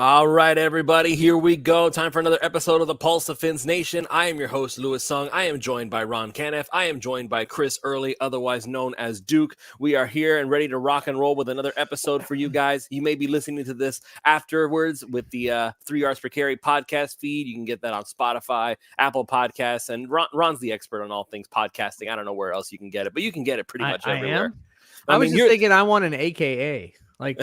All right, everybody, here we go. Time for another episode of the Pulse of Fins Nation. I am your host, Louis Sung. I am joined by Ron Caneff. I am joined by Chris Early, otherwise known as Duke. We are here and ready to rock and roll with another episode for you guys. You may be listening to this afterwards with the 3 Yards Per Carry podcast feed. You can get that on Spotify, Apple Podcasts, and Ron's the expert on all things podcasting. I don't know where else you can get it, but you can get it pretty much everywhere. I was just thinking I want an AKA. Like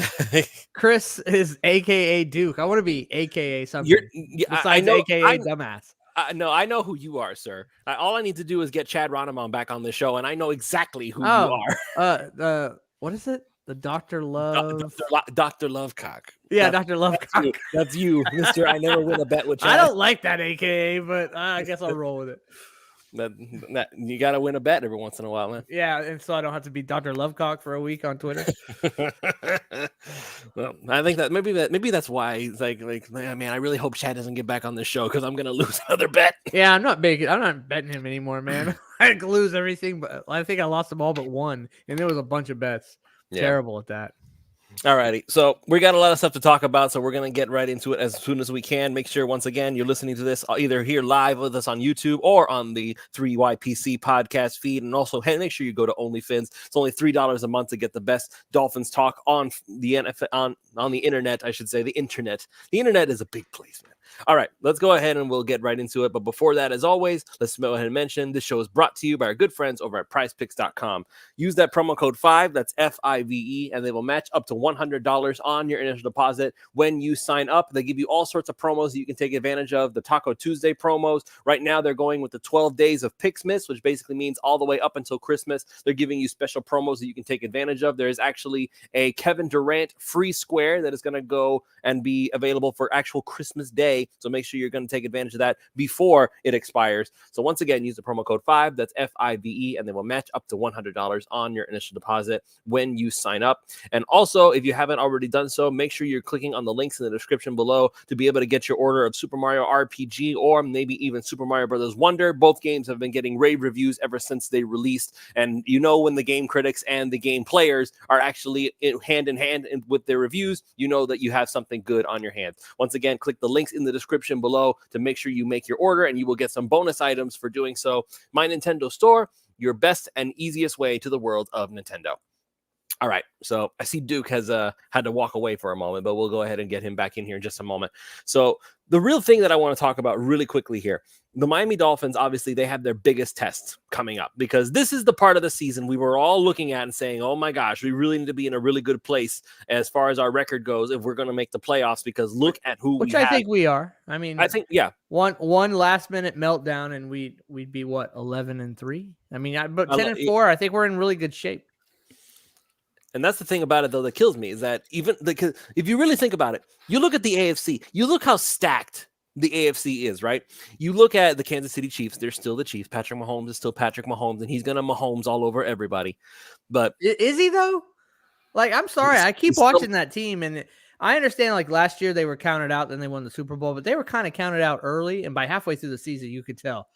Chris is AKA Duke. I want to be AKA something besides AKA dumbass. No, I know who you are, sir. All I need to do is get Chad Ronneman back on the show, and I know exactly who you are. What is it? The Dr. Love? Dr. Lovecock. Yeah, Dr. Lovecock. That's you, Mr. I never win a bet with Chad. I don't like that AKA, but I guess I'll roll with it. That you got to win a bet every once in a while, man. Yeah, and so I don't have to be Dr. Lovecock for a week on Twitter. Well, I think that maybe that's why it's like man, I really hope Chad doesn't get back on this show because I'm gonna lose another bet. Yeah, I'm not betting him anymore, man. I could lose everything, but I think I lost them all but one, and there was a bunch of bets. Yeah. Terrible at that. All righty. So we got a lot of stuff to talk about, so we're going to get right into it as soon as we can. Make sure, once again, you're listening to this either here live with us on YouTube or on the 3YPC podcast feed. And also, hey, make sure you go to OnlyFins. It's only $3 a month to get the best Dolphins talk on the NFL, on the internet, I should say. The internet. The internet is a big place, man. All right, let's go ahead and we'll get right into it. But before that, as always, let's go ahead and mention this show is brought to you by our good friends over at PrizePicks.com. Use that promo code 5, that's FIVE, and they will match up to $100 on your initial deposit when you sign up. They give you all sorts of promos that you can take advantage of. The Taco Tuesday promos. Right now, they're going with the 12 days of Picksmas, which basically means all the way up until Christmas. They're giving you special promos that you can take advantage of. There is actually a Kevin Durant free square that is going to go and be available for actual Christmas Day. So make sure you're going to take advantage of that before it expires. So once again, use the promo code 5, that's FIVE, and they will match up to $100 on your initial deposit when you sign up. And also, if you haven't already done so, make sure you're clicking on the links in the description below to be able to get your order of Super Mario RPG or maybe even Super Mario Brothers Wonder. Both games have been getting rave reviews ever since they released. And you know, when the game critics and the game players are actually hand in hand with their reviews, you know that you have something good on your hands. Once again, click the links in the description below to make sure you make your order, and you will get some bonus items for doing so. My Nintendo Store, your best and easiest way to the world of Nintendo. All right, so I see Duke has had to walk away for a moment, but we'll go ahead and get him back in here in just a moment. So the real thing that I want to talk about really quickly here, the Miami Dolphins, obviously, they have their biggest tests coming up because this is the part of the season we were all looking at and saying, oh my gosh, we really need to be in a really good place as far as our record goes if we're going to make the playoffs, because look at who we have. Which I think we are. I mean, I think, yeah. One last minute meltdown and we'd be what, 11-3? I mean, but 10-4, I think we're in really good shape. And that's the thing about it, though, that kills me is that if you really think about it, you look at the AFC, you look how stacked the AFC is, right? You look at the Kansas City Chiefs, they're still the Chiefs. Patrick Mahomes is still Patrick Mahomes, and he's going to Mahomes all over everybody. But is he, though? Like, I'm sorry, I keep watching that team, and I understand, like, last year they were counted out, then they won the Super Bowl, but they were kind of counted out early, and by halfway through the season, you could tell.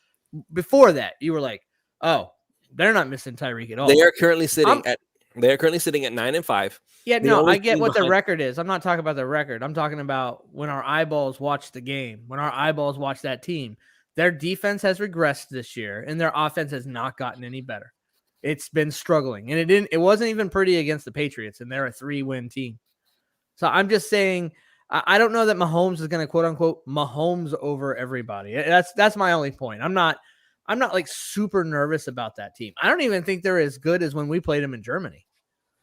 Before that, you were like, oh, they're not missing Tyreek at all. They are currently sitting at 9-5. Yeah, no, I get what their record is. I'm not talking about their record. I'm talking about when our eyeballs watch the game, when our eyeballs watch that team. Their defense has regressed this year, and their offense has not gotten any better. It's been struggling, and it wasn't even pretty against the Patriots, and they're a 3-win team. So I'm just saying, I don't know that Mahomes is going to quote unquote Mahomes over everybody. That's my only point. I'm not like super nervous about that team. I don't even think they're as good as when we played them in Germany.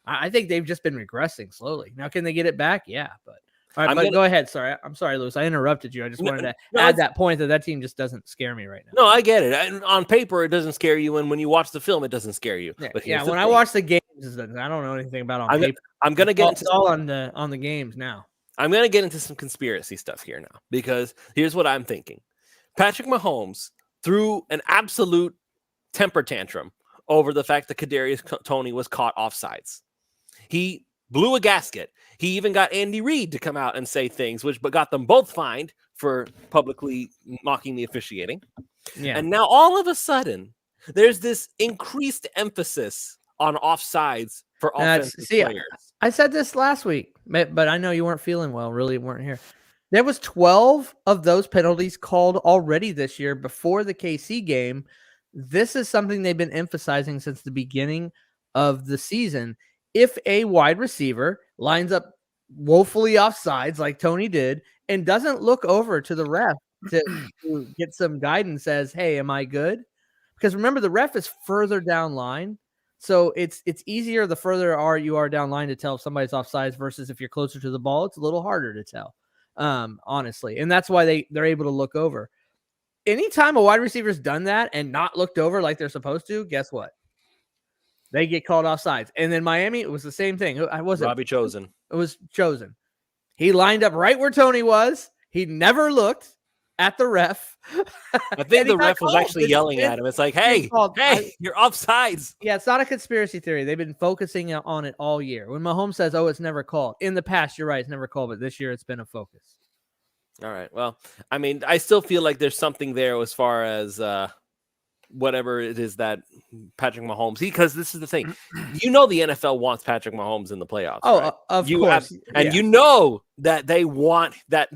I think they've just been regressing slowly. Now, can they get it back? Yeah, but all right, go ahead. Sorry, I'm sorry, Louis. I interrupted you. I just wanted to add that point that team just doesn't scare me right now. No, I get it. On paper, it doesn't scare you, and when you watch the film, it doesn't scare you. Yeah, when I watch the games, I don't know anything about on paper. I'm gonna get into all on the games now. I'm gonna get into some conspiracy stuff here now, because here's what I'm thinking: Patrick Mahomes threw an absolute temper tantrum over the fact that Kadarius Toney was caught offsides. He blew a gasket. He even got Andy Reid to come out and say things, but got them both fined for publicly mocking the officiating. Yeah. And now all of a sudden, there's this increased emphasis on offsides for offensive players. I said this last week, but I know you weren't feeling well. Really weren't here. There was 12 of those penalties called already this year before the KC game. This is something they've been emphasizing since the beginning of the season. If a wide receiver lines up woefully offsides like Tony did and doesn't look over to the ref to get some guidance, says, hey, am I good? Because remember, the ref is further down line. So it's easier the further you are down line to tell if somebody's offsides versus if you're closer to the ball, it's a little harder to tell, honestly. And that's why they're able to look over. Anytime a wide receiver's done that and not looked over like they're supposed to, guess what? They get called offsides. And then Miami, it was the same thing. Robbie Chosen. It was Chosen. He lined up right where Tony was. He never looked at the ref. I think the ref was actually yelling at him. It's like, hey, you're offsides. Yeah, it's not a conspiracy theory. They've been focusing on it all year. When Mahomes says, oh, it's never called. In the past, you're right, it's never called, but this year it's been a focus. All right. Well, I mean, I still feel like there's something there as far as whatever it is that Patrick Mahomes, because this is the thing, the NFL wants Patrick Mahomes in the playoffs. Oh, right? of course. And that they want that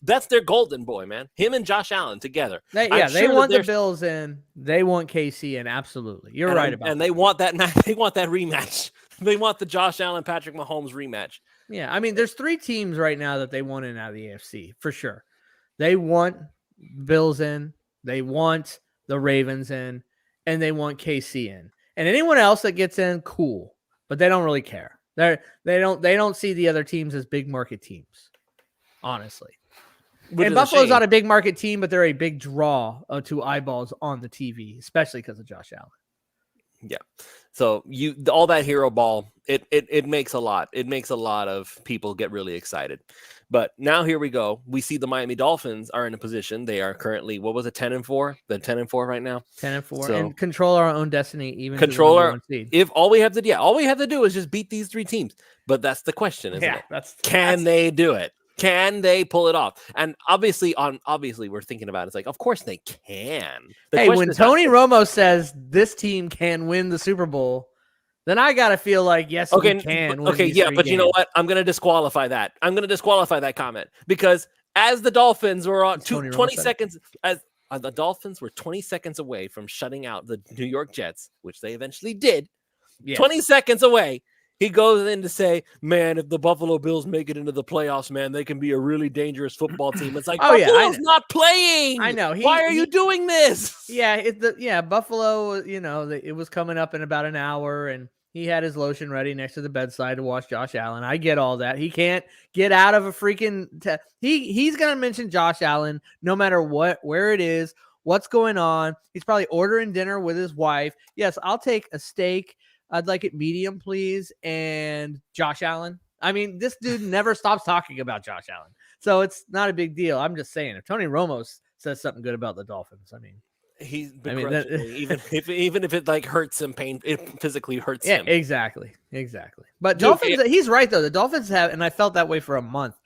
that's their golden boy, man. Him and Josh Allen together. They want the Bills in. They want KC in. Absolutely. You're right about that. And they want that rematch. They want the Josh Allen, Patrick Mahomes rematch. Yeah. I mean, there's 3 teams right now that they want in out of the AFC for sure. They want Bills in. They want the Ravens in, and they want KC in, and anyone else that gets in, cool, but they don't really care. They don't see the other teams as big market teams, honestly. And Buffalo's not a big market team, but they're a big draw to eyeballs on the TV, especially because of Josh Allen. Yeah. So all that hero ball, it makes a lot. It makes a lot of people get really excited. But now here we go. We see the Miami Dolphins are in a position. They are currently, 10-4? They're 10-4 right now. 10-4, and control our own destiny. Even control our. If all we have to do is just beat these 3 teams. But that's the question, isn't it? Can they do it? Can they pull it off? And obviously we're thinking about it. It's like, of course they can. When Tony Romo says this team can win the Super Bowl, then I gotta feel like we can. But you know what? I'm gonna disqualify that. I'm gonna disqualify that comment because as the Dolphins were on 20 seconds, as the Dolphins were 20 seconds away from shutting out the New York Jets, which they eventually did. Yes. 20 seconds away. He goes in to say, man, if the Buffalo Bills make it into the playoffs, man, they can be a really dangerous football team. It's like, Buffalo's not playing. I know. Why are you doing this? Yeah, Buffalo, it was coming up in about an hour, and he had his lotion ready next to the bedside to watch Josh Allen. I get all that. He can't get out of a freaking he's going to mention Josh Allen no matter where it is, what's going on. He's probably ordering dinner with his wife. Yes, I'll take a steak. I'd like it medium, please. And Josh Allen. I mean, this dude never stops talking about Josh Allen. So it's not a big deal. I'm just saying, if Tony Romo says something good about the Dolphins, he's been even if it like hurts him, it physically hurts him. Yeah, exactly. But Dolphins, he's right though. The Dolphins have, and I felt that way for a month.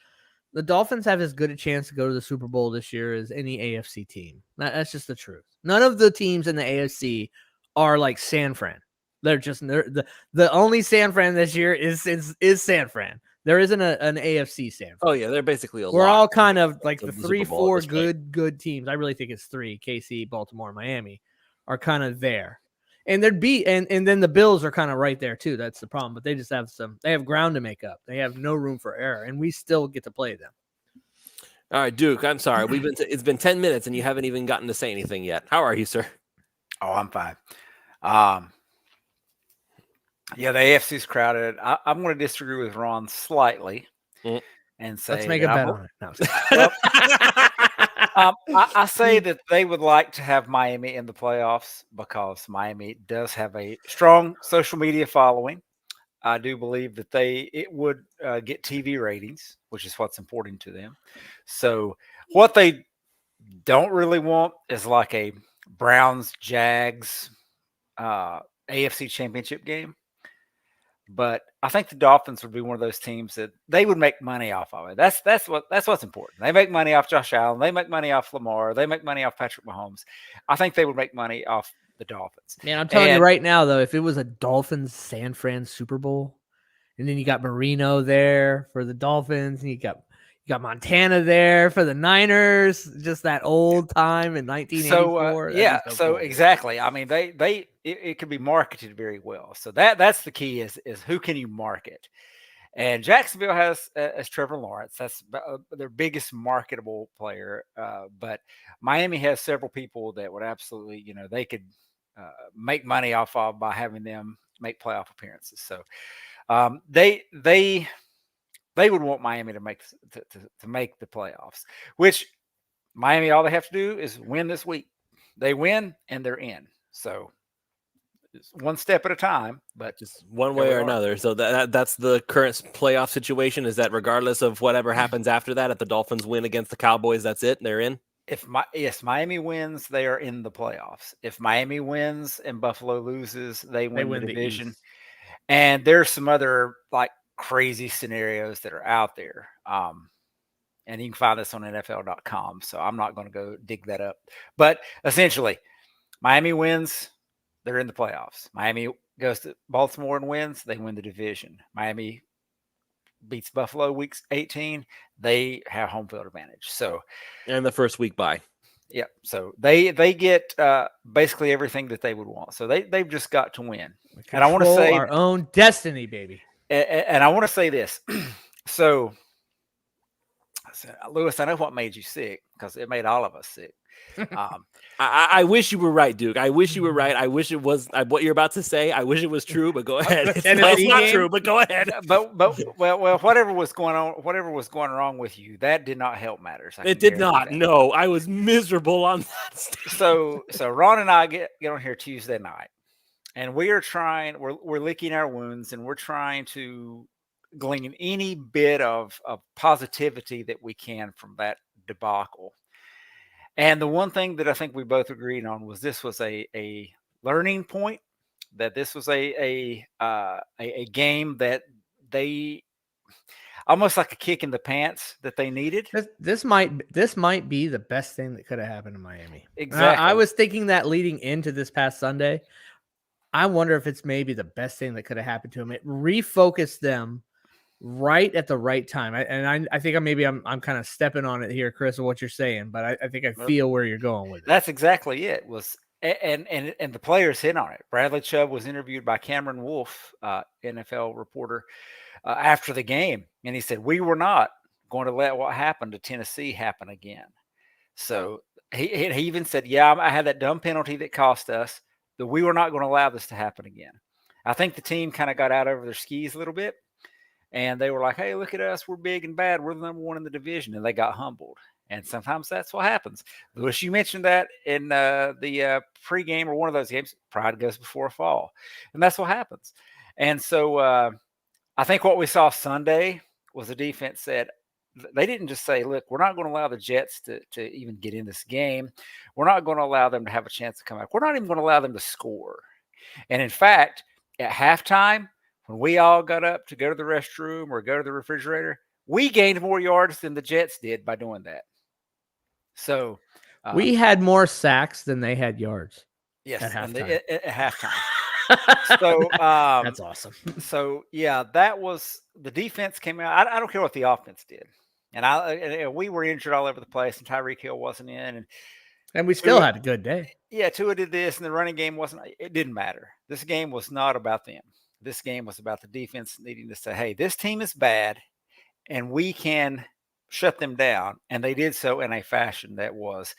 The Dolphins have as good a chance to go to the Super Bowl this year as any AFC team. That's just the truth. None of the teams in the AFC are like San Fran. They're the only San Fran this year is San Fran. There isn't an AFC San Fran. Oh yeah, they're basically we're all kind of like the 3-4 good teams. I really think it's 3: KC, Baltimore, Miami are kind of there, and and then the Bills are kind of right there too. That's the problem, but they just have they have ground to make up. They have no room for error, and we still get to play them. All right, Duke. I'm sorry. It's been 10 minutes, and you haven't even gotten to say anything yet. How are you, sir? Oh, I'm fine. Yeah, the AFC's crowded. I'm going to disagree with Ron slightly and say, let's make a bet on it. No, I say that they would like to have Miami in the playoffs because Miami does have a strong social media following. I do believe that it would get TV ratings, which is what's important to them. So what they don't really want is like a Browns-Jags AFC Championship game. But I think the Dolphins would be one of those teams that they would make money off of it. That's what's important. They make money off Josh Allen. They make money off Lamar. They make money off Patrick Mahomes. I think they would make money off the Dolphins. Man, I'm telling you right now, though, if it was a Dolphins San Fran Super Bowl, and then you got Marino there for the Dolphins, and you got You got Montana there for the Niners, just that old time in 1984. So cool. Exactly. I mean, it could be marketed very well. So that's the key is who can you market? And Jacksonville has Trevor Lawrence. That's their biggest marketable player. But Miami has several people that would absolutely, they could make money off of by having them make playoff appearances. So they would want Miami to make the playoffs, which Miami, all they have to do is win this week. They win and they're in. So it's one step at a time, but just one way or another. So that's the current playoff situation, is that regardless of whatever happens after that, if the Dolphins win against the Cowboys, that's it, they're in? Yes, Miami wins, they are in the playoffs. If Miami wins and Buffalo loses, they win the division. And there's some other like crazy scenarios that are out there. And you can find this on NFL.com. So I'm not going to go dig that up. But essentially, Miami wins, they're in the playoffs. Miami goes to Baltimore and wins, they win the division. Miami beats Buffalo week 18, they have home field advantage. So, and the first week bye. Yeah. So they get basically everything that they would want. So they've just got to win. And I want to say our own destiny, baby. And I want to say this. So, Lewis, I know what made you sick, because it made all of us sick. I wish you were right, Duke. I wish you were right. I wish it was what you're about to say. I wish it was true, but go ahead. It's not true, but go ahead. But whatever was going wrong with you, that did not help matters. It did not. No, I was miserable on that. So Ron and I get on here Tuesday night, and we're licking our wounds, and we're trying to glean any bit of positivity that we can from that debacle. And the one thing that I think we both agreed on was this was a learning point, that this was a game that they almost like a kick in the pants that they needed. This might be the best thing that could have happened to Miami. Exactly. I was thinking that leading into this past Sunday. I wonder if it's maybe the best thing that could have happened to them. It refocused them right at the right time. I think I'm kind of stepping on it here, Chris, of what you're saying, but I think I feel where you're going with it. That's exactly it. And the players hit on it. Bradley Chubb was interviewed by Cameron Wolfe, NFL reporter, after the game, and he said, we were not going to let what happened to Tennessee happen again. So he even said, yeah, I had that dumb penalty that cost us, but we were not going to allow this to happen again. I think the team kind of got out over their skis a little bit. And they were like, hey, look at us. We're big and bad. We're the number one in the division. And they got humbled. And sometimes that's what happens. Lewis, you mentioned that in the pregame or one of those games, pride goes before a fall. And that's what happens. And so I think what we saw Sunday was the defense said, they didn't just say, look, we're not going to allow the Jets to even get in this game. We're not going to allow them to have a chance to come back. We're not even going to allow them to score. And in fact, at halftime, when we all got up to go to the restroom or go to the refrigerator, we gained more yards than the Jets did by doing that. So we had more sacks than they had yards. Yes, at halftime. At halftime. So that's awesome. So yeah, that was the defense came out. I don't care what the offense did, and we were injured all over the place, and Tyreek Hill wasn't in, and we still had a good day. Yeah, Tua did this, and the running game wasn't. It didn't matter. This game was not about them. This game was about the defense needing to say, hey, this team is bad and we can shut them down. And they did so in a fashion that was,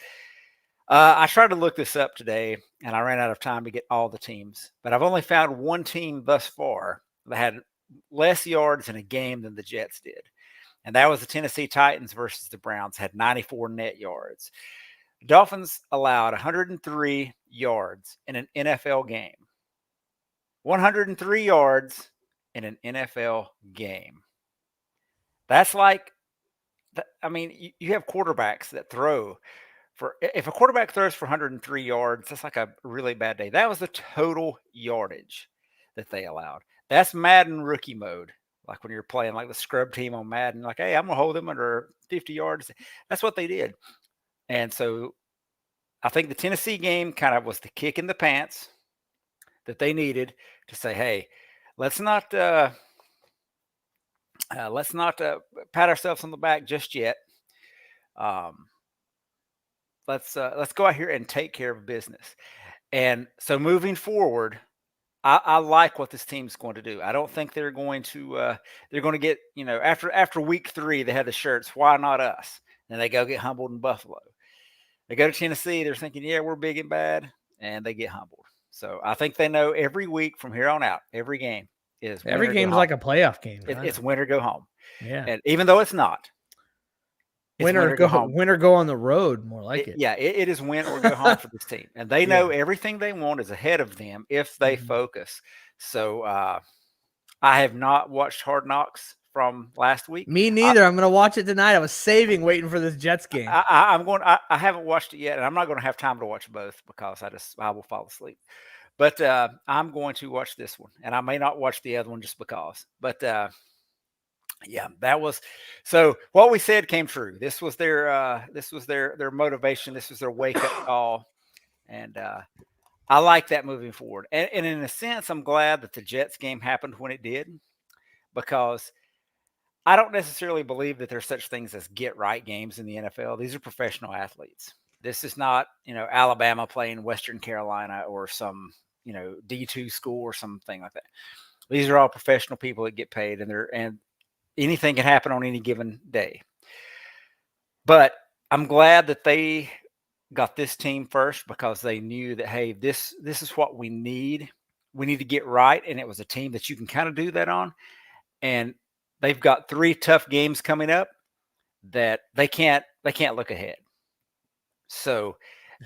I tried to look this up today and I ran out of time to get all the teams, but I've only found one team thus far that had less yards in a game than the Jets did. And that was the Tennessee Titans versus the Browns, had 94 net yards. The Dolphins allowed 103 yards in an NFL game. 103 yards in an NFL game. That's like, I mean, you have quarterbacks that throw for, if a quarterback throws for 103 yards, that's like a really bad day. That was the total yardage that they allowed. That's Madden rookie mode. Like when you're playing like the scrub team on Madden, like, hey, I'm going to hold them under 50 yards. That's what they did. And so I think the Tennessee game kind of was the kick in the pants that they needed to say, hey, let's not let's not pat ourselves on the back just yet. Let's go out here and take care of business. And so moving forward, I like what this team's going to do. I don't think they're going to get, after week 3, they had the shirts, why not us? And they go get humbled in Buffalo. They go to Tennessee, they're thinking, yeah, we're big and bad, and they get humbled. So I think they know every week from here on out, every game is every game's like a playoff game. It's win or go home. Yeah. And even though it's not, win or go on the road, more like it. Yeah, it is win or go home for this team. And they know everything they want is ahead of them if they focus. So I have not watched Hard Knocks from last week. Me neither. I'm going to watch it tonight. I was waiting for this Jets game. I haven't watched it yet, and I'm not going to have time to watch both because I will fall asleep. But I'm going to watch this one, and I may not watch the other one just because. But yeah, that was so. What we said came true. This was their motivation. This was their wake up call, and I like that moving forward. And in a sense, I'm glad that the Jets game happened when it did, because I don't necessarily believe that there's such things as get right games in the NFL. These are professional athletes. This is not, Alabama playing Western Carolina or some, D2 school or something like that. These are all professional people that get paid, and anything can happen on any given day. But I'm glad that they got this team first, because they knew that, hey, this is what we need. We need to get right. And it was a team that you can kind of do that on. And they've got 3 tough games coming up that they can't look ahead. So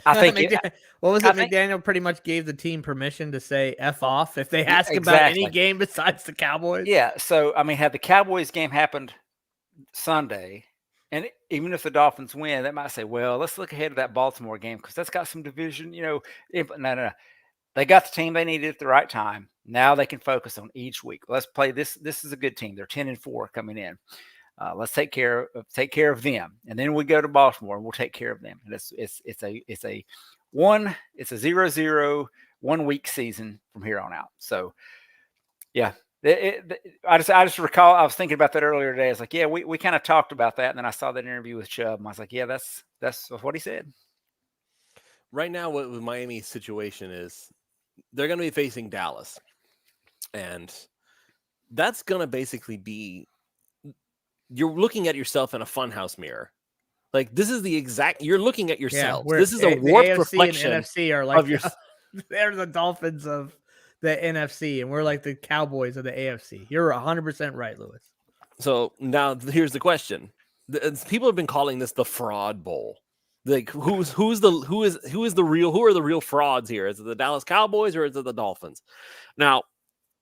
I think McDaniel pretty much gave the team permission to say F off if they ask about any game besides the Cowboys. Yeah. So, had the Cowboys game happened Sunday, and even if the Dolphins win, they might say, well, let's look ahead to that Baltimore game because that's got some division, No. They got the team they needed at the right time. Now they can focus on each week. Let's play this. This is a good team. They're 10-4 coming in. Let's take care of them, and then we go to Baltimore and we'll take care of them. And it's a 0-0 1 week season from here on out. So yeah, I just recall I was thinking about that earlier today. I was like, yeah, we kind of talked about that, and then I saw that interview with Chubb, and I was like, yeah, that's what he said. Right now, what the Miami situation is, they're going to be facing Dallas, and that's going to basically be, you're looking at yourself in a funhouse mirror. Like, this is the exact, you're looking at yourself. This is a warped reflection and NFC are like of your. They're the Dolphins of the NFC, and we're like the Cowboys of the AFC. You're 100% right, Lewis. So now here's the question: people have been calling this the Fraud Bowl. Like, who are the real frauds here? Is it the Dallas Cowboys or is it the Dolphins? Now,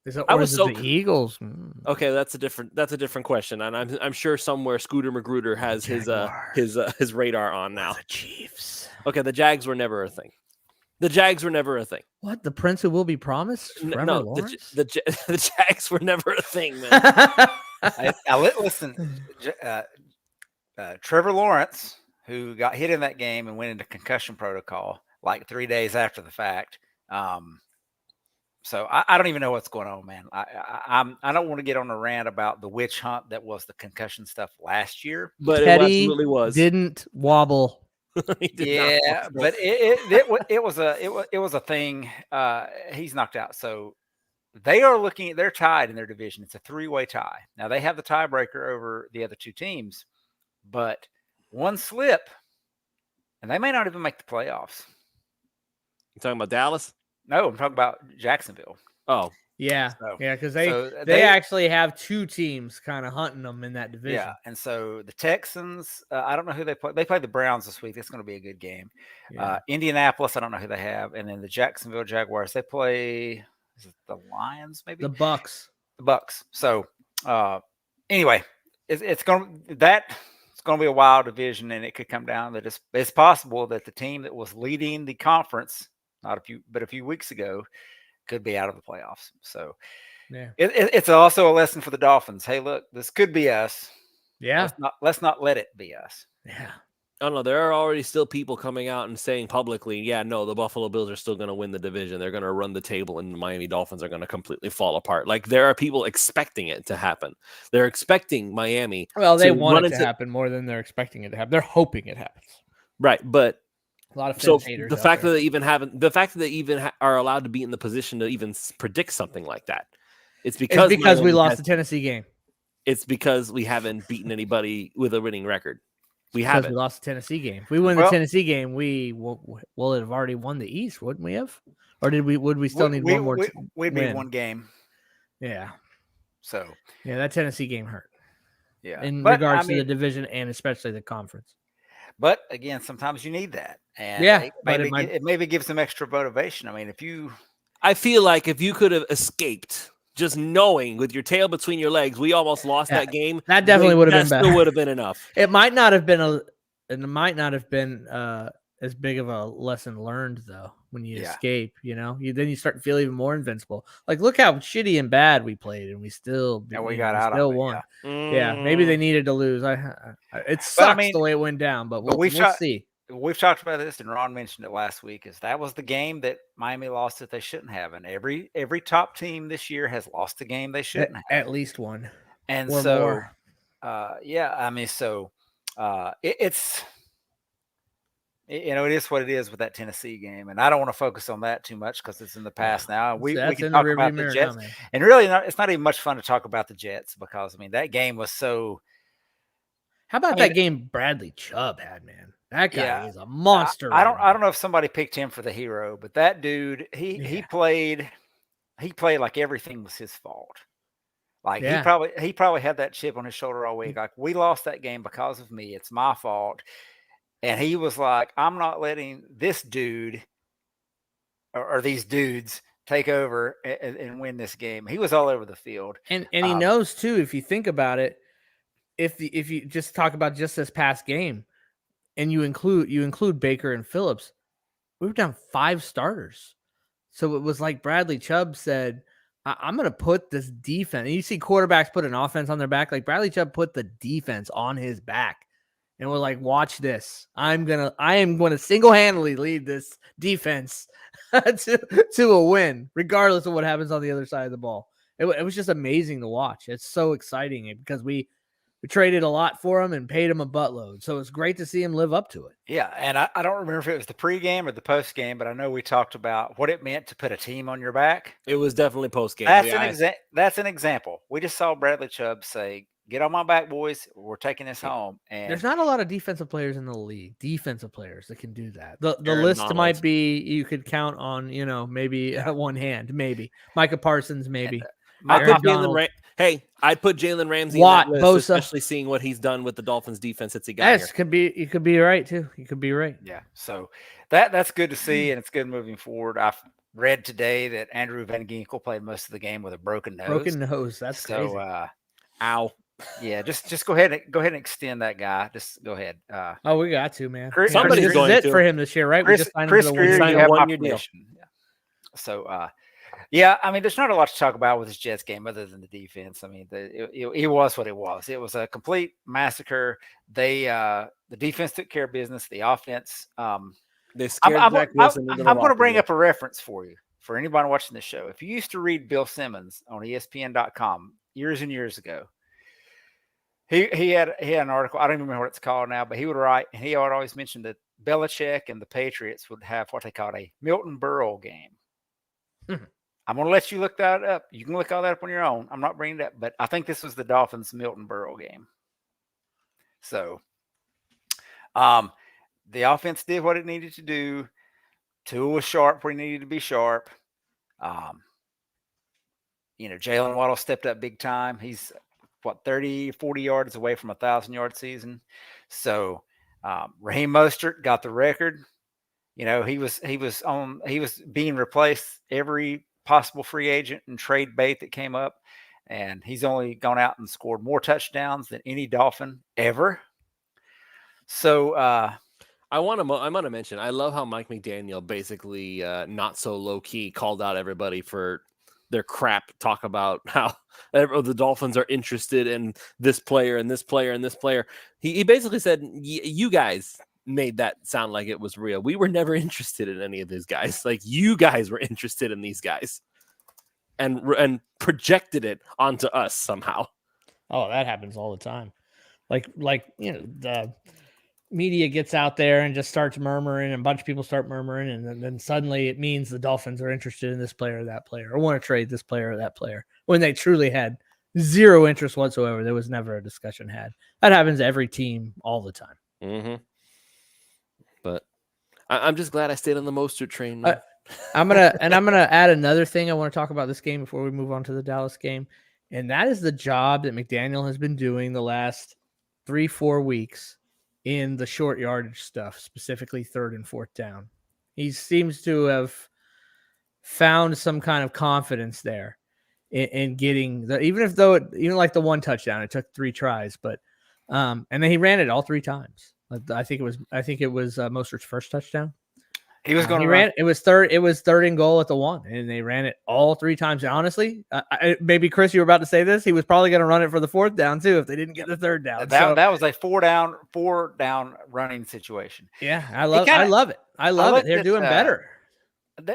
the Eagles. Okay, that's a different question, and I'm sure somewhere Scooter Magruder has his radar on now. The Chiefs. Okay, the Jags were never a thing. What, the prince who will be promised? No, the Jags were never a thing, man. Listen, Trevor Lawrence, who got hit in that game and went into concussion protocol like 3 days after the fact. So I don't even know what's going on, man. I don't want to get on a rant about the witch hunt that was the concussion stuff last year, but Teddy it absolutely was. Didn't wobble. Yeah, but it was a thing. He's knocked out, so they're tied in their division. It's a 3-way tie. Now they have the tiebreaker over the other 2 teams, but one slip, and they may not even make the playoffs. You talking about Dallas? No, I'm talking about Jacksonville. Oh, yeah. So, yeah, because they actually have 2 teams kind of hunting them in that division. Yeah, and so the Texans, I don't know who they play. They play the Browns this week. That's going to be a good game. Yeah. Indianapolis, I don't know who they have. And then the Jacksonville Jaguars, they play, is it the Lions maybe? The Bucks. So anyway, it's going to be a wild division, and it could come down that it's possible that the team that was leading the conference, a few weeks ago, could be out of the playoffs. So yeah, it's also a lesson for the Dolphins. Hey, look, this could be us. Yeah. Let's not let it be us. Yeah. I don't know. There are already still people coming out and saying publicly, yeah, no, the Buffalo Bills are still going to win the division. They're going to run the table, and the Miami Dolphins are going to completely fall apart. Like, there are people expecting it to happen. They're expecting Miami. Well, they want it to happen more than they're expecting it to happen. They're hoping it happens. Right, but a lot of Fins haters. The fact that they even are allowed to be in the position to even predict something like that, it's because we lost the Tennessee game. It's because we haven't beaten anybody with a winning record. We lost the Tennessee game. If we win the Tennessee game, we will have already won the East, wouldn't we have? Or would we still need one more? We'd need one game. Yeah. So yeah, that Tennessee game hurt. Yeah. In regards to the division and especially the conference. But again, sometimes you need that, and it maybe gives them extra motivation. I mean, I feel like if you could have escaped. Just knowing with your tail between your legs, we almost lost that game. That definitely would have been better. Still would have been enough. It might not have been as big of a lesson learned though. When you escape, then you start to feel even more invincible. Like, look how shitty and bad we played, and we still still won. Yeah, maybe they needed to lose. It sucks the way it went down, but we'll see. We've talked about this, and Ron mentioned it last week. That was the game that Miami lost that they shouldn't have, and every top team this year has lost a game they shouldn't have. At least one, and or so more. It's it is what it is with that Tennessee game, and I don't want to focus on that too much because it's in the past now. We can talk about the Jets, and really, it's not even much fun to talk about the Jets because that game was so. How about that game Bradley Chubb had, man? That guy is a monster. I don't know if somebody picked him for the hero, but that dude, he played like everything was his fault. Like he probably had that chip on his shoulder all week. Like, we lost that game because of me. It's my fault. And he was like, I'm not letting this dude or these dudes take over and win this game. He was all over the field. And he knows too, if you think about it, if you just talk about just this past game, and you include Baker and Phillips, we were down 5 starters. So it was like Bradley Chubb said, I'm going to put this defense. And you see quarterbacks put an offense on their back. Like, Bradley Chubb put the defense on his back. And we're like, watch this. I am going to single-handedly lead this defense to a win, regardless of what happens on the other side of the ball. It was just amazing to watch. It's so exciting because we traded a lot for him and paid him a buttload. So it's great to see him live up to it. Yeah, and I don't remember if it was the pregame or the postgame, but I know we talked about what it meant to put a team on your back. It was definitely postgame. That's an example. We just saw Bradley Chubb say, "Get on my back, boys. We're taking this home." And there's not a lot of defensive players in the league, defensive players that can do that. The list might be, you could count on, maybe one hand, maybe Micah Parsons, maybe. I'd put Jalen Ramsey Watt, in that list, Bosa, especially seeing what he's done with the Dolphins defense since he got here. You could be right too. You could be right. Yeah. So that's good to see, and it's good moving forward. I've read today that Andrew Van Ginkel played most of the game with a broken nose. That's crazy. Ow. Yeah, just go ahead and extend that guy. Just go ahead. We got to, man. Somebody's going to for him this year, right? Chris Greer, you have 1 year deal. Yeah. So, there's not a lot to talk about with this Jets game other than the defense. It was what it was. It was a complete massacre. The defense took care of business. The offense. They scared Zach Wilson. I'm going to bring up a reference for you, for anybody watching the show. If you used to read Bill Simmons on ESPN.com years and years ago, he had an article. I don't even remember what it's called now, but he would write, and he would always mention that Belichick and the Patriots would have what they called a Milton Berle game. I'm going to let you look that up. You can look all that up on your own. I'm not bringing it up, but I think this was the Dolphins Milton Berle game. So, the offense did what it needed to do. Tua was sharp where he needed to be sharp. Jalen Waddle stepped up big time. He's 30, 40 yards away from a 1,000-yard season. So, Raheem Mostert got the record. He was being replaced every possible free agent and trade bait that came up, and he's only gone out and scored more touchdowns than any Dolphin ever. So I want to mention, I love how Mike McDaniel basically not so low key called out everybody for their crap talk about how the Dolphins are interested in this player and this player and this player. He basically said, you guys, made that sound like it was real. We were never interested in any of these guys. Like, you guys were interested in these guys and projected it onto us somehow. Oh, that happens all the time. Like the media gets out there and just starts murmuring, and a bunch of people start murmuring, and then suddenly it means the Dolphins are interested in this player or that player, or want to trade this player or that player, when they truly had zero interest whatsoever. There was never a discussion had. That happens to every team all the time. Mm-hmm. But I'm just glad I stayed on the Mostert train. I'm gonna add another thing I want to talk about this game before we move on to the Dallas game, and that is the job that McDaniel has been doing the last 3-4 weeks in the short yardage stuff, specifically 3rd and 4th down. He seems to have found some kind of confidence there in getting the, even like the one touchdown, it took 3 tries, but and then he ran it all 3 times. I think it was Mostert's first touchdown. He was going to run. It was 3rd and goal at the 1, and they ran it all 3 times. And honestly, maybe Chris, you were about to say this. He was probably going to run it for the 4th down too if they didn't get the 3rd down. That was a 4 down running situation. Yeah, I love it. I love it. They're doing better.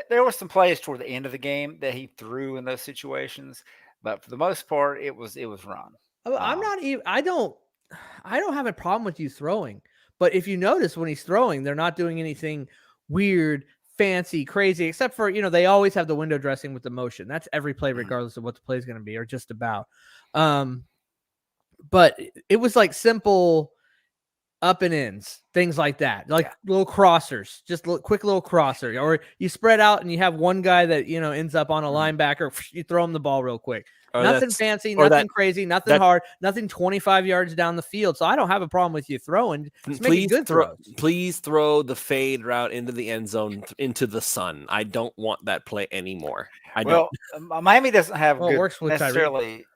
There were some plays toward the end of the game that he threw in those situations, but for the most part, it was run. I don't have a problem with you throwing, but if you notice when he's throwing, they're not doing anything weird, fancy, crazy, except for, they always have the window dressing with the motion. That's every play, regardless of what the play is going to be, or just about. But it was like simple up and ins, things like that, like little crossers, just quick little crosser, or you spread out and you have one guy that, ends up on a linebacker. You throw him the ball real quick. Nothing fancy, nothing crazy, nothing hard, nothing 25 yards down the field. So I don't have a problem with you throwing. Please throw the fade route into the end zone, into the sun. I don't want that play anymore. Miami doesn't have good, works with necessarily.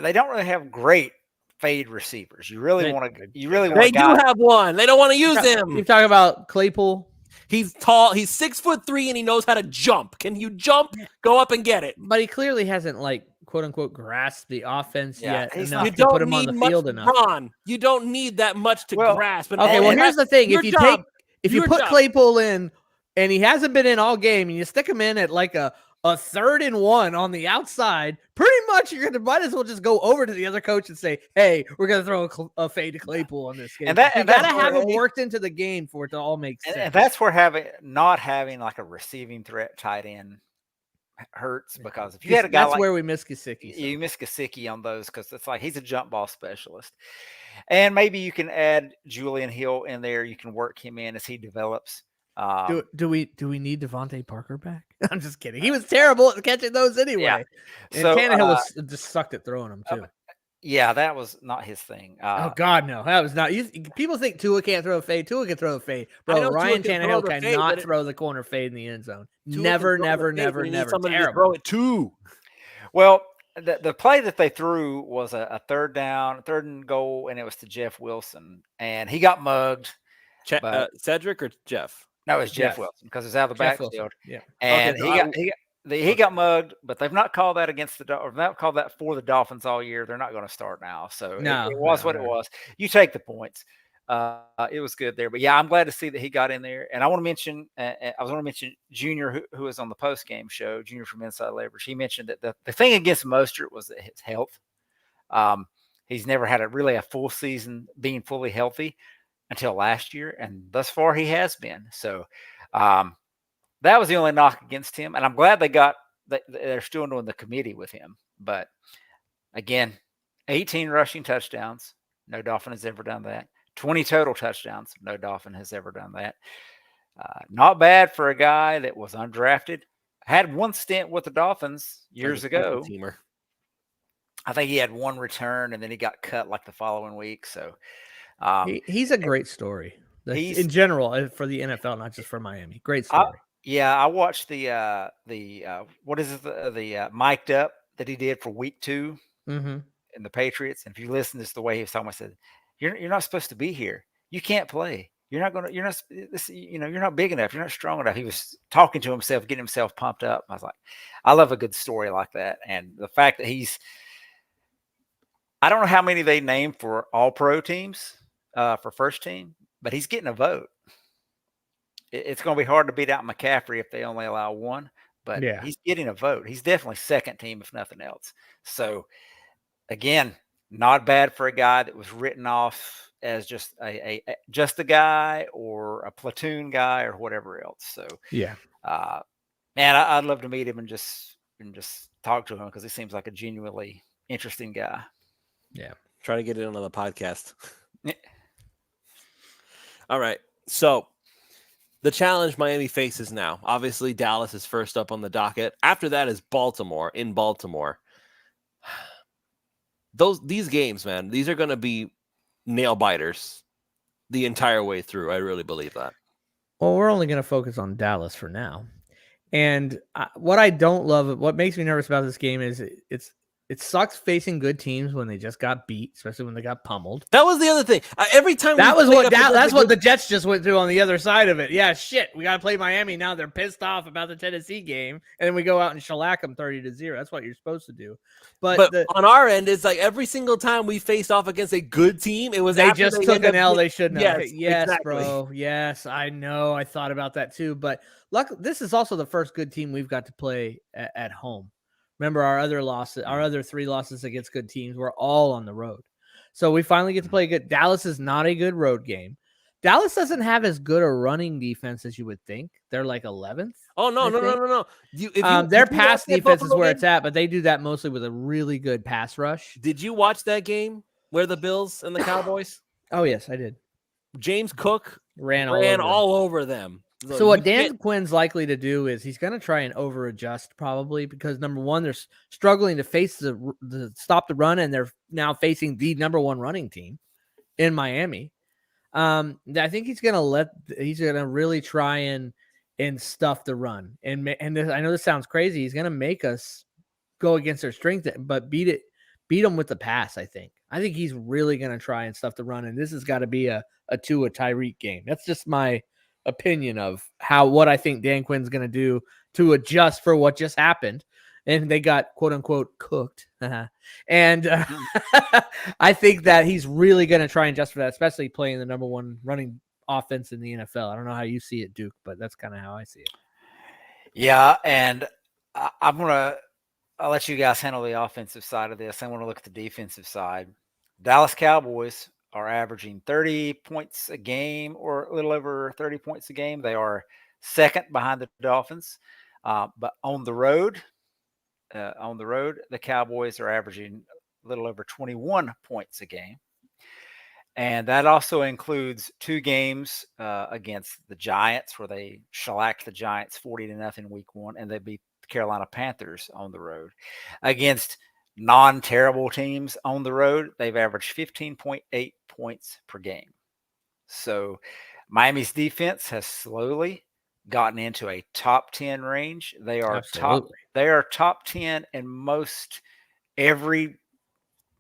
They don't really have great fade receivers. They do have one. They don't want to use him. You're talking about Claypool. He's tall. He's 6'3" and he knows how to jump. Can you jump? Go up and get it. But he clearly hasn't, like, quote unquote, grasped the offense yet enough you to don't put him need on the much, field enough. Ron. You don't need that much to grasp. Okay, well, here's the thing: if you put Claypool in, and he hasn't been in all game, and you stick him in at like a 3rd and 1 on the outside, pretty much might as well just go over to the other coach and say, "Hey, we're gonna throw a fade to Claypool on this game." And you gotta have him worked into the game for it to all make sense. And that's where not having like a receiving threat tight end hurts, because if you had a guy where we miss Gesicki. So. You miss Gesicki on those, because it's like he's a jump ball specialist. And maybe you can add Julian Hill in there. You can work him in as he develops. Do we need Devontae Parker back? I'm just kidding. He was terrible at catching those anyway. Yeah. And Tannehill just sucked at throwing them too. Yeah, that was not his thing. Oh God, no, that was not. People think Tua can't throw a fade. Tua can throw a fade, bro. Ryan Tannehill cannot throw the corner fade in the end zone. Never. Throw it too. Well, the play that they threw was a 3rd and goal, and it was to Jeff Wilson, and he got mugged. Cedric or Jeff? No, it was Jeff Wilson, because it's out of the backfield. Yeah, and he got mugged, but they've not called that not called that for the Dolphins all year. They're not going to start now. So it was what it was. You take the points. It was good there, but yeah, I'm glad to see that he got in there. And I want to mention, Junior, who was on the post game show, Junior from Inside Leverage. He mentioned that the thing against Mostert was his health. He's never had a full season being fully healthy until last year, and thus far he has been. So that was the only knock against him, and I'm glad they're still doing the committee with him. But again, 18 rushing touchdowns. No Dolphin has ever done that. 20 total touchdowns. No Dolphin has ever done that. Not bad for a guy that was undrafted. Had one stint with the Dolphins years ago. I think he had one return, and then he got cut like the following week. So he's a great story. In general for the NFL, not just for Miami. Great story. I watched the mic'd up that he did for week 2 in the Patriots. And if you listen to the way he was talking, I said, You're not supposed to be here. You can't play. You're not big enough. You're not strong enough. He was talking to himself, getting himself pumped up. I was like, I love a good story like that. And the fact that I don't know how many they named for all pro teams for first team, but he's getting a vote. it's going to be hard to beat out McCaffrey if they only allow one, but he's getting a vote. He's definitely second team, if nothing else. So, again, not bad for a guy that was written off as just a guy or a platoon guy or whatever else. So, man, I'd love to meet him and just talk to him because he seems like a genuinely interesting guy. Yeah. Try to get it on the podcast. All right. So the challenge Miami faces now, obviously Dallas is first up on the docket. After that is Baltimore in Baltimore. These games, man, these are going to be nail biters the entire way through. I really believe that. Well, we're only going to focus on Dallas for now. And what I don't love, what makes me nervous about this game is it sucks facing good teams when they just got beat, especially when they got pummeled. That was the other thing. Every time that's what the Jets just went through on the other side of it. Yeah, shit, we got to play Miami now. They're pissed off about the Tennessee game, and then we go out and shellac them 30-0. That's what you're supposed to do. But on our end, it's like every single time we faced off against a good team, it was they just took an L they shouldn't have. Yes, exactly. Bro. Yes, I know. I thought about that too. But this is also the first good team we've got to play at home. Remember, our other 3 losses against good teams were all on the road. So we finally get to play good. Dallas is not a good road game. Dallas doesn't have as good a running defense as you would think. They're like 11th. Oh, no. Their pass defense is where it's at, but they do that mostly with a really good pass rush. Did you watch that game where the Bills and the Cowboys? Oh, yes, I did. James Cook ran all over them. So what Dan Quinn's likely to do is he's going to try and over adjust probably because number one, they're struggling to face the stop the run, and they're now facing the number 1 running team in Miami. I think he's going to really try and stuff the run. And this, I know this sounds crazy. He's going to make us go against their strength, but beat them with the pass. I think he's really going to try and stuff the run. And this has got to be a Tua Tyreek game. That's just my opinion of what I think Dan Quinn's going to do to adjust for what just happened. And they got quote unquote cooked. And I think that he's really going to try and adjust for that, especially playing the number 1 running offense in the NFL. I don't know how you see it, Duke, but that's kind of how I see it. Yeah. And I'll let you guys handle the offensive side of this. I want to look at the defensive side. Dallas Cowboys are averaging 30 points a game or a little over 30 points a game. They are second behind the Dolphins. But on the road, the Cowboys are averaging a little over 21 points a game. And that also includes 2 games against the Giants where they shellacked the Giants 40-0 week 1, and they beat the Carolina Panthers on the road. Against non-terrible teams on the road, they've averaged 15.8 points per game. So Miami's defense has slowly gotten into a top 10 range. They are top 10 in most every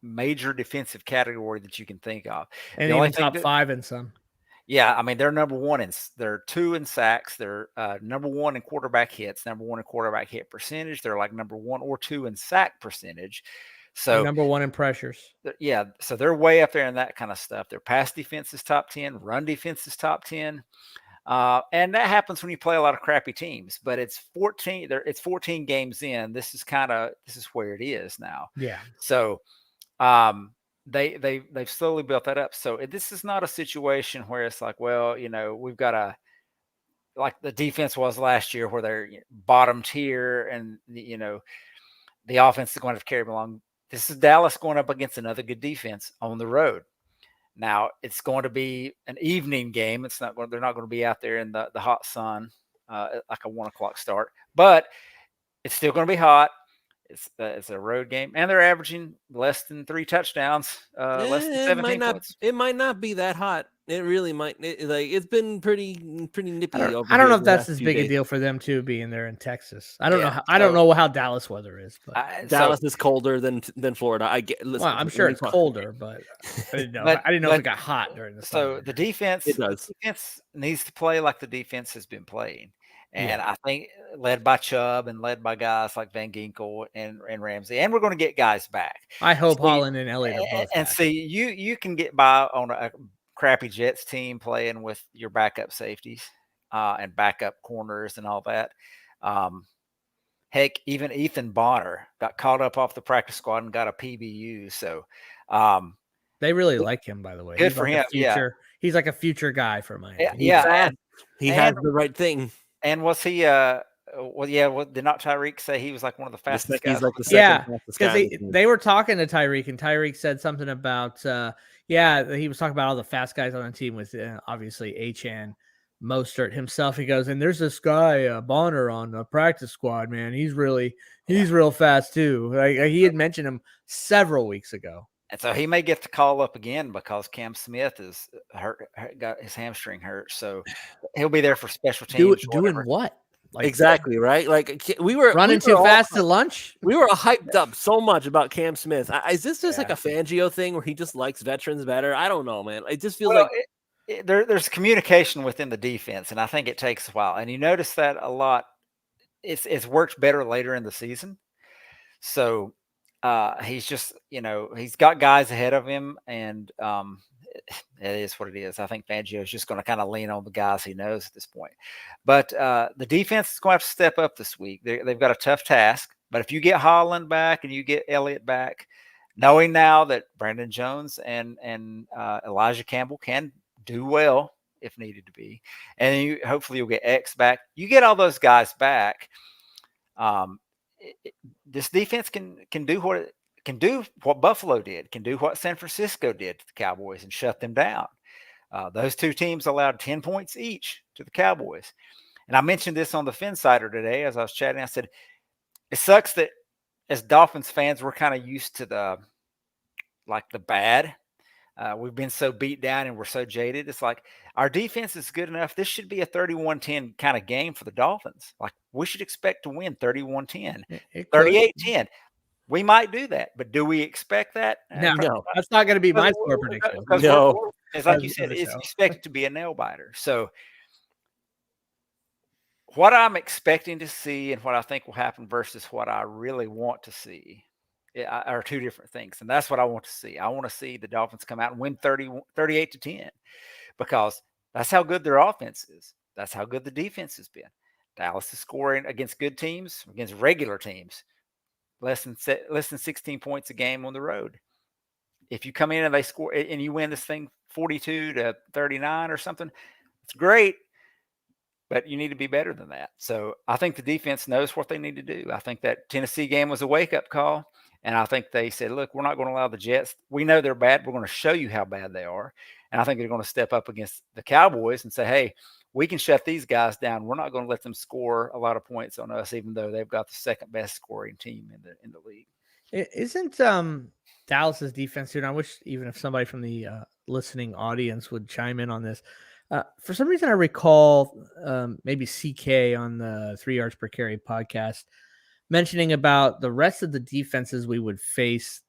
major defensive category that you can think of. And even top 5 in some. Yeah, I mean, they're number 1 they're 2 in sacks. They're number 1 in quarterback hits, number 1 in quarterback hit percentage. They're like number 1 or 2 in sack percentage. So number 1 in pressures. Yeah, so they're way up there in that kind of stuff. Their pass defense is top 10, run defense is top 10. And that happens when you play a lot of crappy teams, but it's 14 games in. This is where it is now. Yeah. So they've slowly built that up. So this is not a situation where it's like, well, we've got like the defense was last year where they're bottom tier and the offense is going to have to carry them along. This is Dallas going up against another good defense on the road. Now it's going to be an evening game. They're not going to be out there in the hot sun, like a 1 o'clock start, but it's still going to be hot. It's a road game, and they're averaging less than 3 touchdowns, less than 17 points. It might not be that hot. It really might. It's been pretty nippy. I don't know if that's as big a deal for them too, being there in Texas. I don't know. I don't know how Dallas weather is, but Dallas is colder than Florida. I'm sure it's colder, but I didn't know. I didn't know if it got hot during the summer. So the defense, defense needs to play like the defense has been playing. And I think led by Chubb and led by guys like Van Ginkel and Ramsey. And we're going to get guys back. I hope Holland and Elliott are both and back. See, you can get by on a crappy Jets team playing with your backup safeties. and backup corners and all that. Heck, even Ethan Bonner got called up off the practice squad and got a PBU. So they really like him, by the way. Good He's for like him. He's like a future guy for Miami. Yeah. He has the right thing. And was he? Did not Tyreek say he was like one of the fastest guys? He's like the second fastest guy. Because they were talking to Tyreek, and Tyreek said something about he was talking about all the fast guys on the team with obviously Achane, Mostert himself. He goes, and there's this guy Bonner on the practice squad, man. He's real fast too. Like he had mentioned him several weeks ago. And so he may get the call up again because Cam Smith is hurt, got his hamstring hurt. So he'll be there for special teams. Doing what? Like, exactly, right? Like we were running too fast to lunch. We were hyped up so much about Cam Smith. Is this just like a Fangio thing where he just likes veterans better? I don't know, man. It just feels there's communication within the defense, and I think it takes a while. And you notice that a lot. It's worked better later in the season. So he's just, he's got guys ahead of him, and it is what it is. I think Fangio is just going to kind of lean on the guys he knows at this point. But the defense is going to have to step up this week. They've got a tough task. But if you get Holland back and you get Elliott back, knowing now that Brandon Jones and Elijah Campbell can do well if needed to be, and hopefully you'll get X back. You get all those guys back. This defense can do what Buffalo did, can do what San Francisco did to the Cowboys and shut them down. Those two teams allowed 10 points each to the Cowboys. And I mentioned this on the FinsUp today as I was chatting. I said, it sucks that as Dolphins fans, we're kind of used to the bad. We've been so beat down and we're so jaded. It's like our defense is good enough. This should be a 31-10 kind of game for the Dolphins. Like we should expect to win 31-10, 38-10. We might do that, but do we expect that? No, that's not going to be my score prediction. No, it's like you said, it's expected to be a nail biter. So what I'm expecting to see and what I think will happen versus what I really want to see are two different things. And that's what I want to see. I want to see the Dolphins come out and win 38-10 because that's how good their offense is. That's how good the defense has been. Dallas is scoring against good teams, against regular teams, less than 16 points a game on the road. If you come in and they score and you win this thing 42-39 or something, it's great. But you need to be better than that. So I think the defense knows what they need to do. I think that Tennessee game was a wake-up call. And I think they said, look, we're not going to allow the Jets. We know they're bad. We're going to show you how bad they are. And I think they're going to step up against the Cowboys and say, hey, we can shut these guys down. We're not going to let them score a lot of points on us, even though they've got the second best scoring team in the league. Isn't Dallas's defense here? And I wish even if somebody from the listening audience would chime in on this. For some reason, I recall maybe CK on the 3 yards per carry podcast mentioning about the rest of the defenses we would face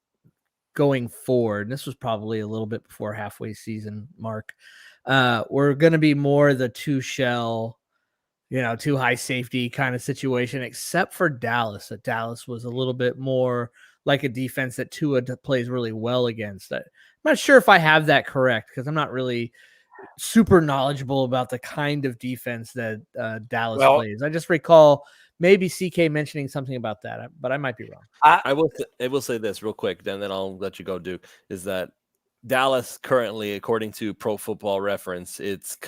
going forward. And this was probably a little bit before halfway season mark. We're going to be more the 2-shell, 2 high safety kind of situation, except for Dallas. That Dallas was a little bit more like a defense that Tua plays really well against. I'm not sure if I have that correct because I'm not really super knowledgeable about the kind of defense that Dallas plays. I just recall maybe CK mentioning something about that, but I might be wrong. I will say this real quick, then I'll let you go, Duke, is that Dallas currently, according to Pro Football Reference,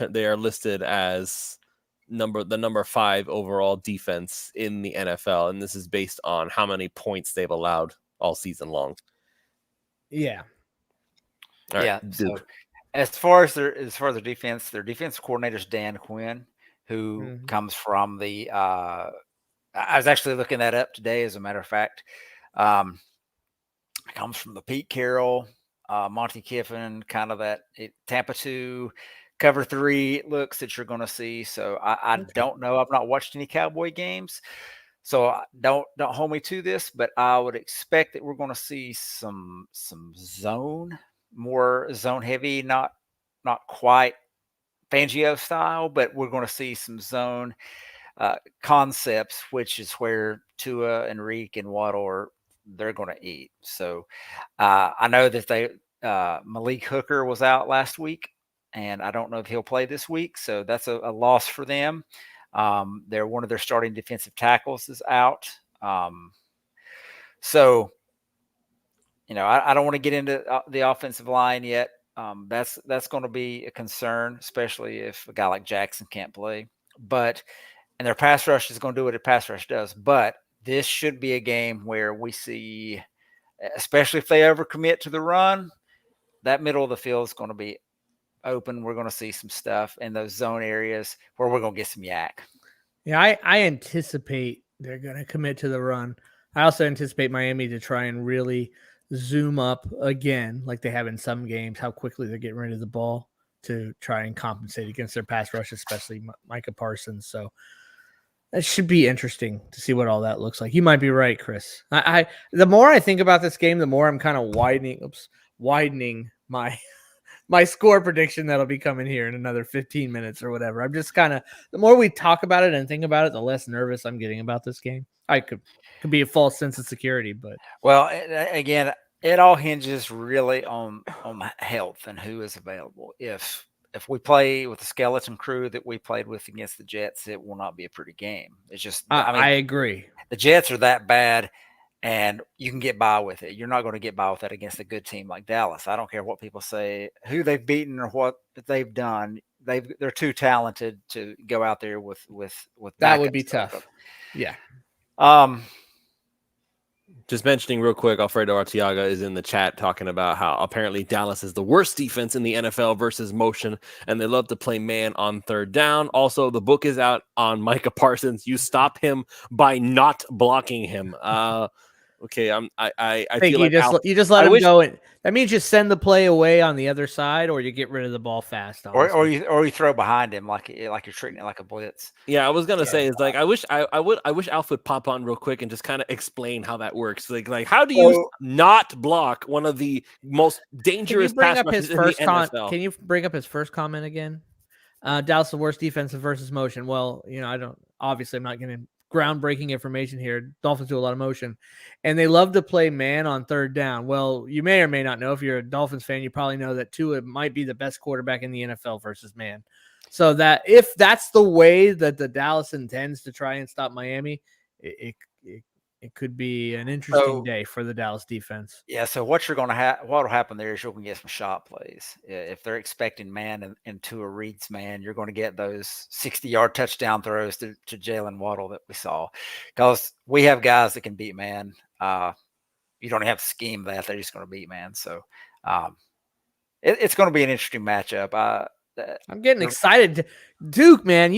they are listed as the number 5 overall defense in the NFL, and this is based on how many points they've allowed all season long. Yeah. All right, yeah. Duke. So as far as their defense, their defensive coordinator is Dan Quinn, who comes from the I was actually looking that up today, as a matter of fact. It comes from the Pete Carroll, Monty Kiffin, kind of that Tampa 2, cover 3 looks that you're going to see. So I don't know. I've not watched any Cowboy games, so don't hold me to this. But I would expect that we're going to see some zone, more zone heavy, not quite Fangio style, but we're going to see some zone concepts, which is where Tua and Reek and Waddle they're going to eat. So I know that Malik Hooker was out last week and I don't know if he'll play this week, so that's a loss for them. One of their starting defensive tackles is out. So, I don't want to get into the offensive line yet. That's going to be a concern, especially if a guy like Jackson can't play. And their pass rush is going to do what a pass rush does. But this should be a game where we see, especially if they overcommit to the run, that middle of the field is going to be open. We're going to see some stuff in those zone areas where we're going to get some yak. Yeah, I anticipate they're going to commit to the run. I also anticipate Miami to try and really zoom up again, like they have in some games, how quickly they're getting rid of the ball to try and compensate against their pass rush, especially Micah Parsons. So that should be interesting to see what all that looks like. You might be right, Chris. The more I think about this game, the more I'm kind of widening my score prediction that'll be coming here in another 15 minutes or whatever. I'm just kind of, the more we talk about it and think about it, the less nervous I'm getting about this game. I could be a false sense of security, but again, it all hinges really on health and who is available. If we play with the skeleton crew that we played with against the Jets, it will not be a pretty game. It's just, I agree. The Jets are that bad, and you can get by with it. You're not going to get by with that against a good team like Dallas. I don't care what people say, who they've beaten or what they've done. They're too talented to go out there with that would be tough. Yeah. Just mentioning real quick, Alfredo Arteaga is in the chat talking about how apparently Dallas is the worst defense in the NFL versus motion, and they love to play man on third down. Also, the book is out on Micah Parsons. You stop him by not blocking him. Okay, I think you just let him go. That means you send the play away on the other side, or you get rid of the ball fast. Or you throw behind him like you're treating it like a blitz. Yeah, I was gonna say is like I wish Alf would pop on real quick and just kind of explain how that works. Like how do you not block one of the most dangerous pass rushers in the NFL? Can you bring up his first comment again? Dallas the worst defensive versus motion. Well, I'm not getting groundbreaking information here. Dolphins do a lot of motion, and they love to play man on third down. Well, you may or may not know, if you're a Dolphins fan, you probably know that Tua might be the best quarterback in the NFL versus man. So that if that's the way that the Dallas intends to try and stop Miami, it could be an interesting day for the Dallas defense. Yeah. So what'll happen there is you're going to get some shot plays. If they're expecting man and Tua reads man, you're going to get those 60-yard touchdown throws to Jalen Waddle that we saw, because we have guys that can beat man. You don't have to scheme that; they're just going to beat man. So it's going to be an interesting matchup. I'm getting excited. Duke, man,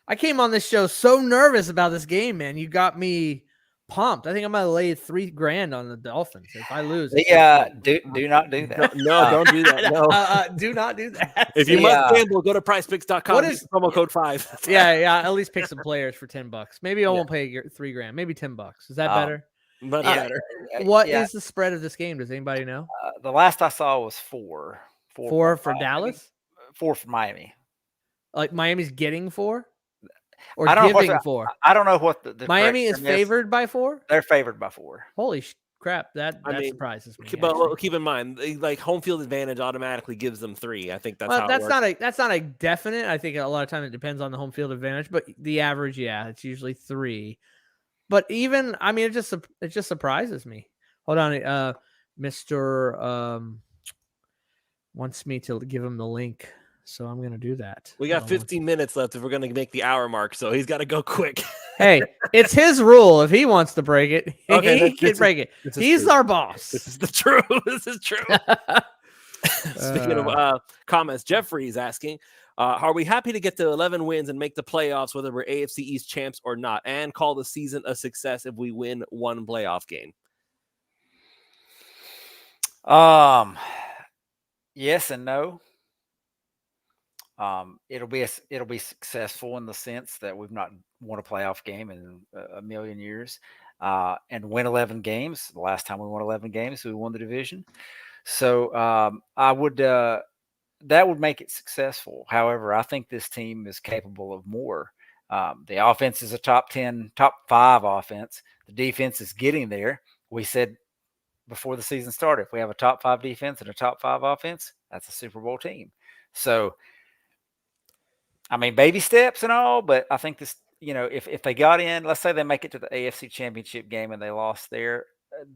I came on this show so nervous about this game, man. You got me pumped. I think I'm going to lay $3,000 on the Dolphins if I lose. Do not do that. No, don't do that. No. Do not do that. If you must gamble, go to PricePicks.com. What is promo code 5? Yeah. At least pick some players for $10. Maybe I won't pay $3,000. Maybe $10. Is that better? Better. What is the spread of this game? Does anybody know? The last I saw was 4. 4 for Dallas? 4 for Miami. Like Miami's getting 4? Or I don't giving know 4? I don't know what the Miami is favored by 4? They're favored by 4. Holy crap. That surprises me. But keep in mind, like home field advantage automatically gives them 3. I think that's how it works. That's not a definite. I think a lot of times it depends on the home field advantage, but the average, it's usually 3. But even, it just surprises me. Hold on. Mr. Wants me to give him the link. So I'm going to do that. We got 15 minutes left if we're going to make the hour mark. So he's got to go quick. Hey, it's his rule. If he wants to break it, he can break it. He's our boss. This is the truth. This is true. Speaking of comments, Jeffrey is asking, are we happy to get to 11 wins and make the playoffs, whether we're AFC East champs or not, and call the season a success if we win one playoff game? Yes and no. It'll be successful in the sense that we've not won a playoff game in a million years, and win 11 games. The last time we won 11 games, we won the division. So that would make it successful. However, I think this team is capable of more. The offense is a top 5 offense. The defense is getting there. We said before the season started, if we have a top 5 defense and a top 5 offense, that's a Super Bowl team. So, I mean, baby steps and all, but I think this, if they got in, let's say they make it to the AFC Championship game and they lost there,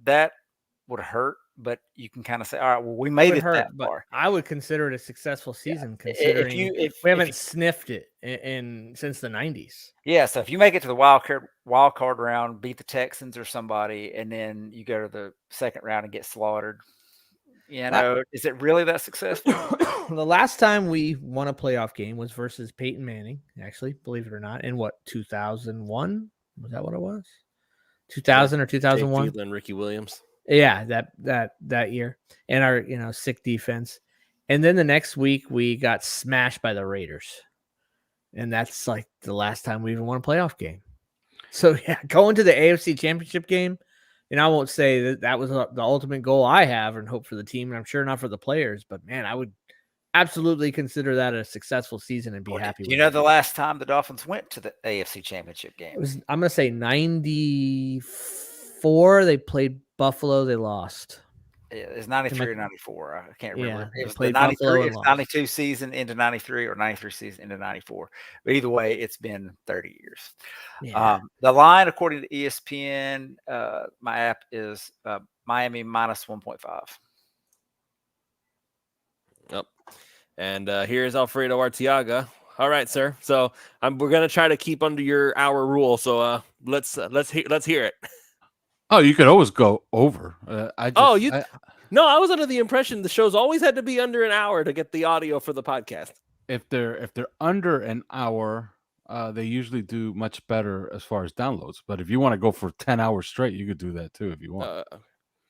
that would hurt. But you can kind of say, all right, well, we made it that far. I would consider it a successful season considering we haven't sniffed it since the 90s. Yeah, so if you make it to the wild card round, beat the Texans or somebody, and then you go to the second round and get slaughtered, is it really that successful? The last time we won a playoff game was versus Peyton Manning, actually, believe it or not, in 2001? Was that what it was? 2000 or 2001? And Ricky Williams. Yeah, that year. And our sick defense. And then the next week we got smashed by the Raiders. And that's like the last time we even won a playoff game. So yeah, going to the AFC Championship game, and I won't say that was the ultimate goal I have and hope for the team, and I'm sure not for the players, but man, I would absolutely consider that a successful season and be happy with it. The last time the Dolphins went to the AFC Championship game? I'm going to say 94. They played Buffalo. They lost. Yeah, it's 93 or 94. I can't remember. Yeah, it was the 92 season into 93 or 93 season into 94. But either way, it's been 30 years. Yeah. The line, according to ESPN, my app is Miami minus 1.5. Yep. And here's Alfredo Arteaga. All right, sir. So we're gonna try to keep under your hour rule. So let's hear it. Oh, you could always go over. I was under the impression the shows always had to be under an hour to get the audio for the podcast. If they're under an hour, they usually do much better as far as downloads. But if you want to go for 10 hours straight, you could do that too if you want.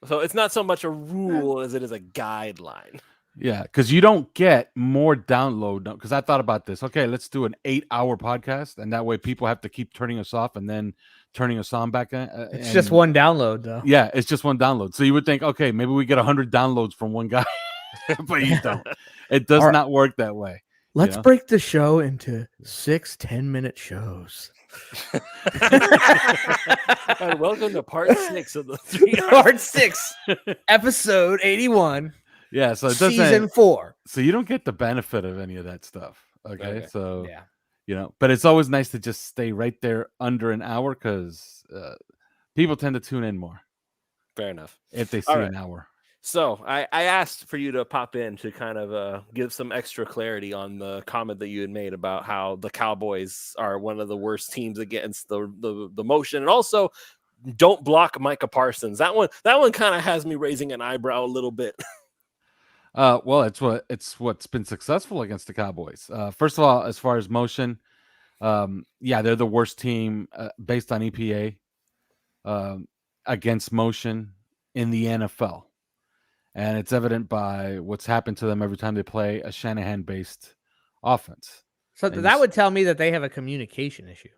So it's not so much a rule as it is a guideline. Yeah, because you don't get more download. Because I thought about this. Okay, let's do an 8-hour podcast, and that way people have to keep turning us off and then turning us on back. It's just one download, though. Yeah, it's just one download. So you would think, okay, maybe we get 100 downloads from one guy, but you don't. It does not work that way. Let's break the show into 6 10-minute shows. And welcome to part 6 of the 3 part 6, episode 81. Yeah, so it doesn't season 4. So you don't get the benefit of any of that stuff. Okay. So but it's always nice to just stay right there under an hour because people tend to tune in more. Fair enough. If they see an hour. So I asked for you to pop in to kind of give some extra clarity on the comment that you had made about how the Cowboys are one of the worst teams against the motion, and also don't block Micah Parsons. That one kind of has me raising an eyebrow a little bit. Well, it's what's been successful against the Cowboys. First of all, as far as motion, they're the worst team based on EPA against motion in the NFL, and it's evident by what's happened to them every time they play a Shanahan-based offense. So that would tell me that they have a communication issue.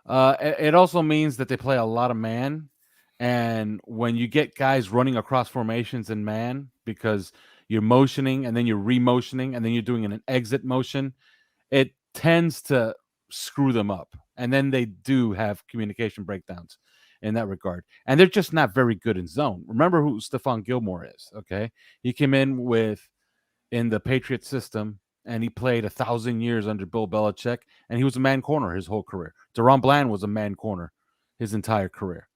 It also means that they play a lot of man. And when you get guys running across formations in man, because you're motioning and then you're remotioning and then you're doing an exit motion, it tends to screw them up. And then they do have communication breakdowns in that regard. And they're just not very good in zone. Remember who Stephon Gilmore is, okay? He came in the Patriot system, and he played 1,000 years under Bill Belichick, and he was a man corner his whole career. Deron Bland was a man corner his entire career.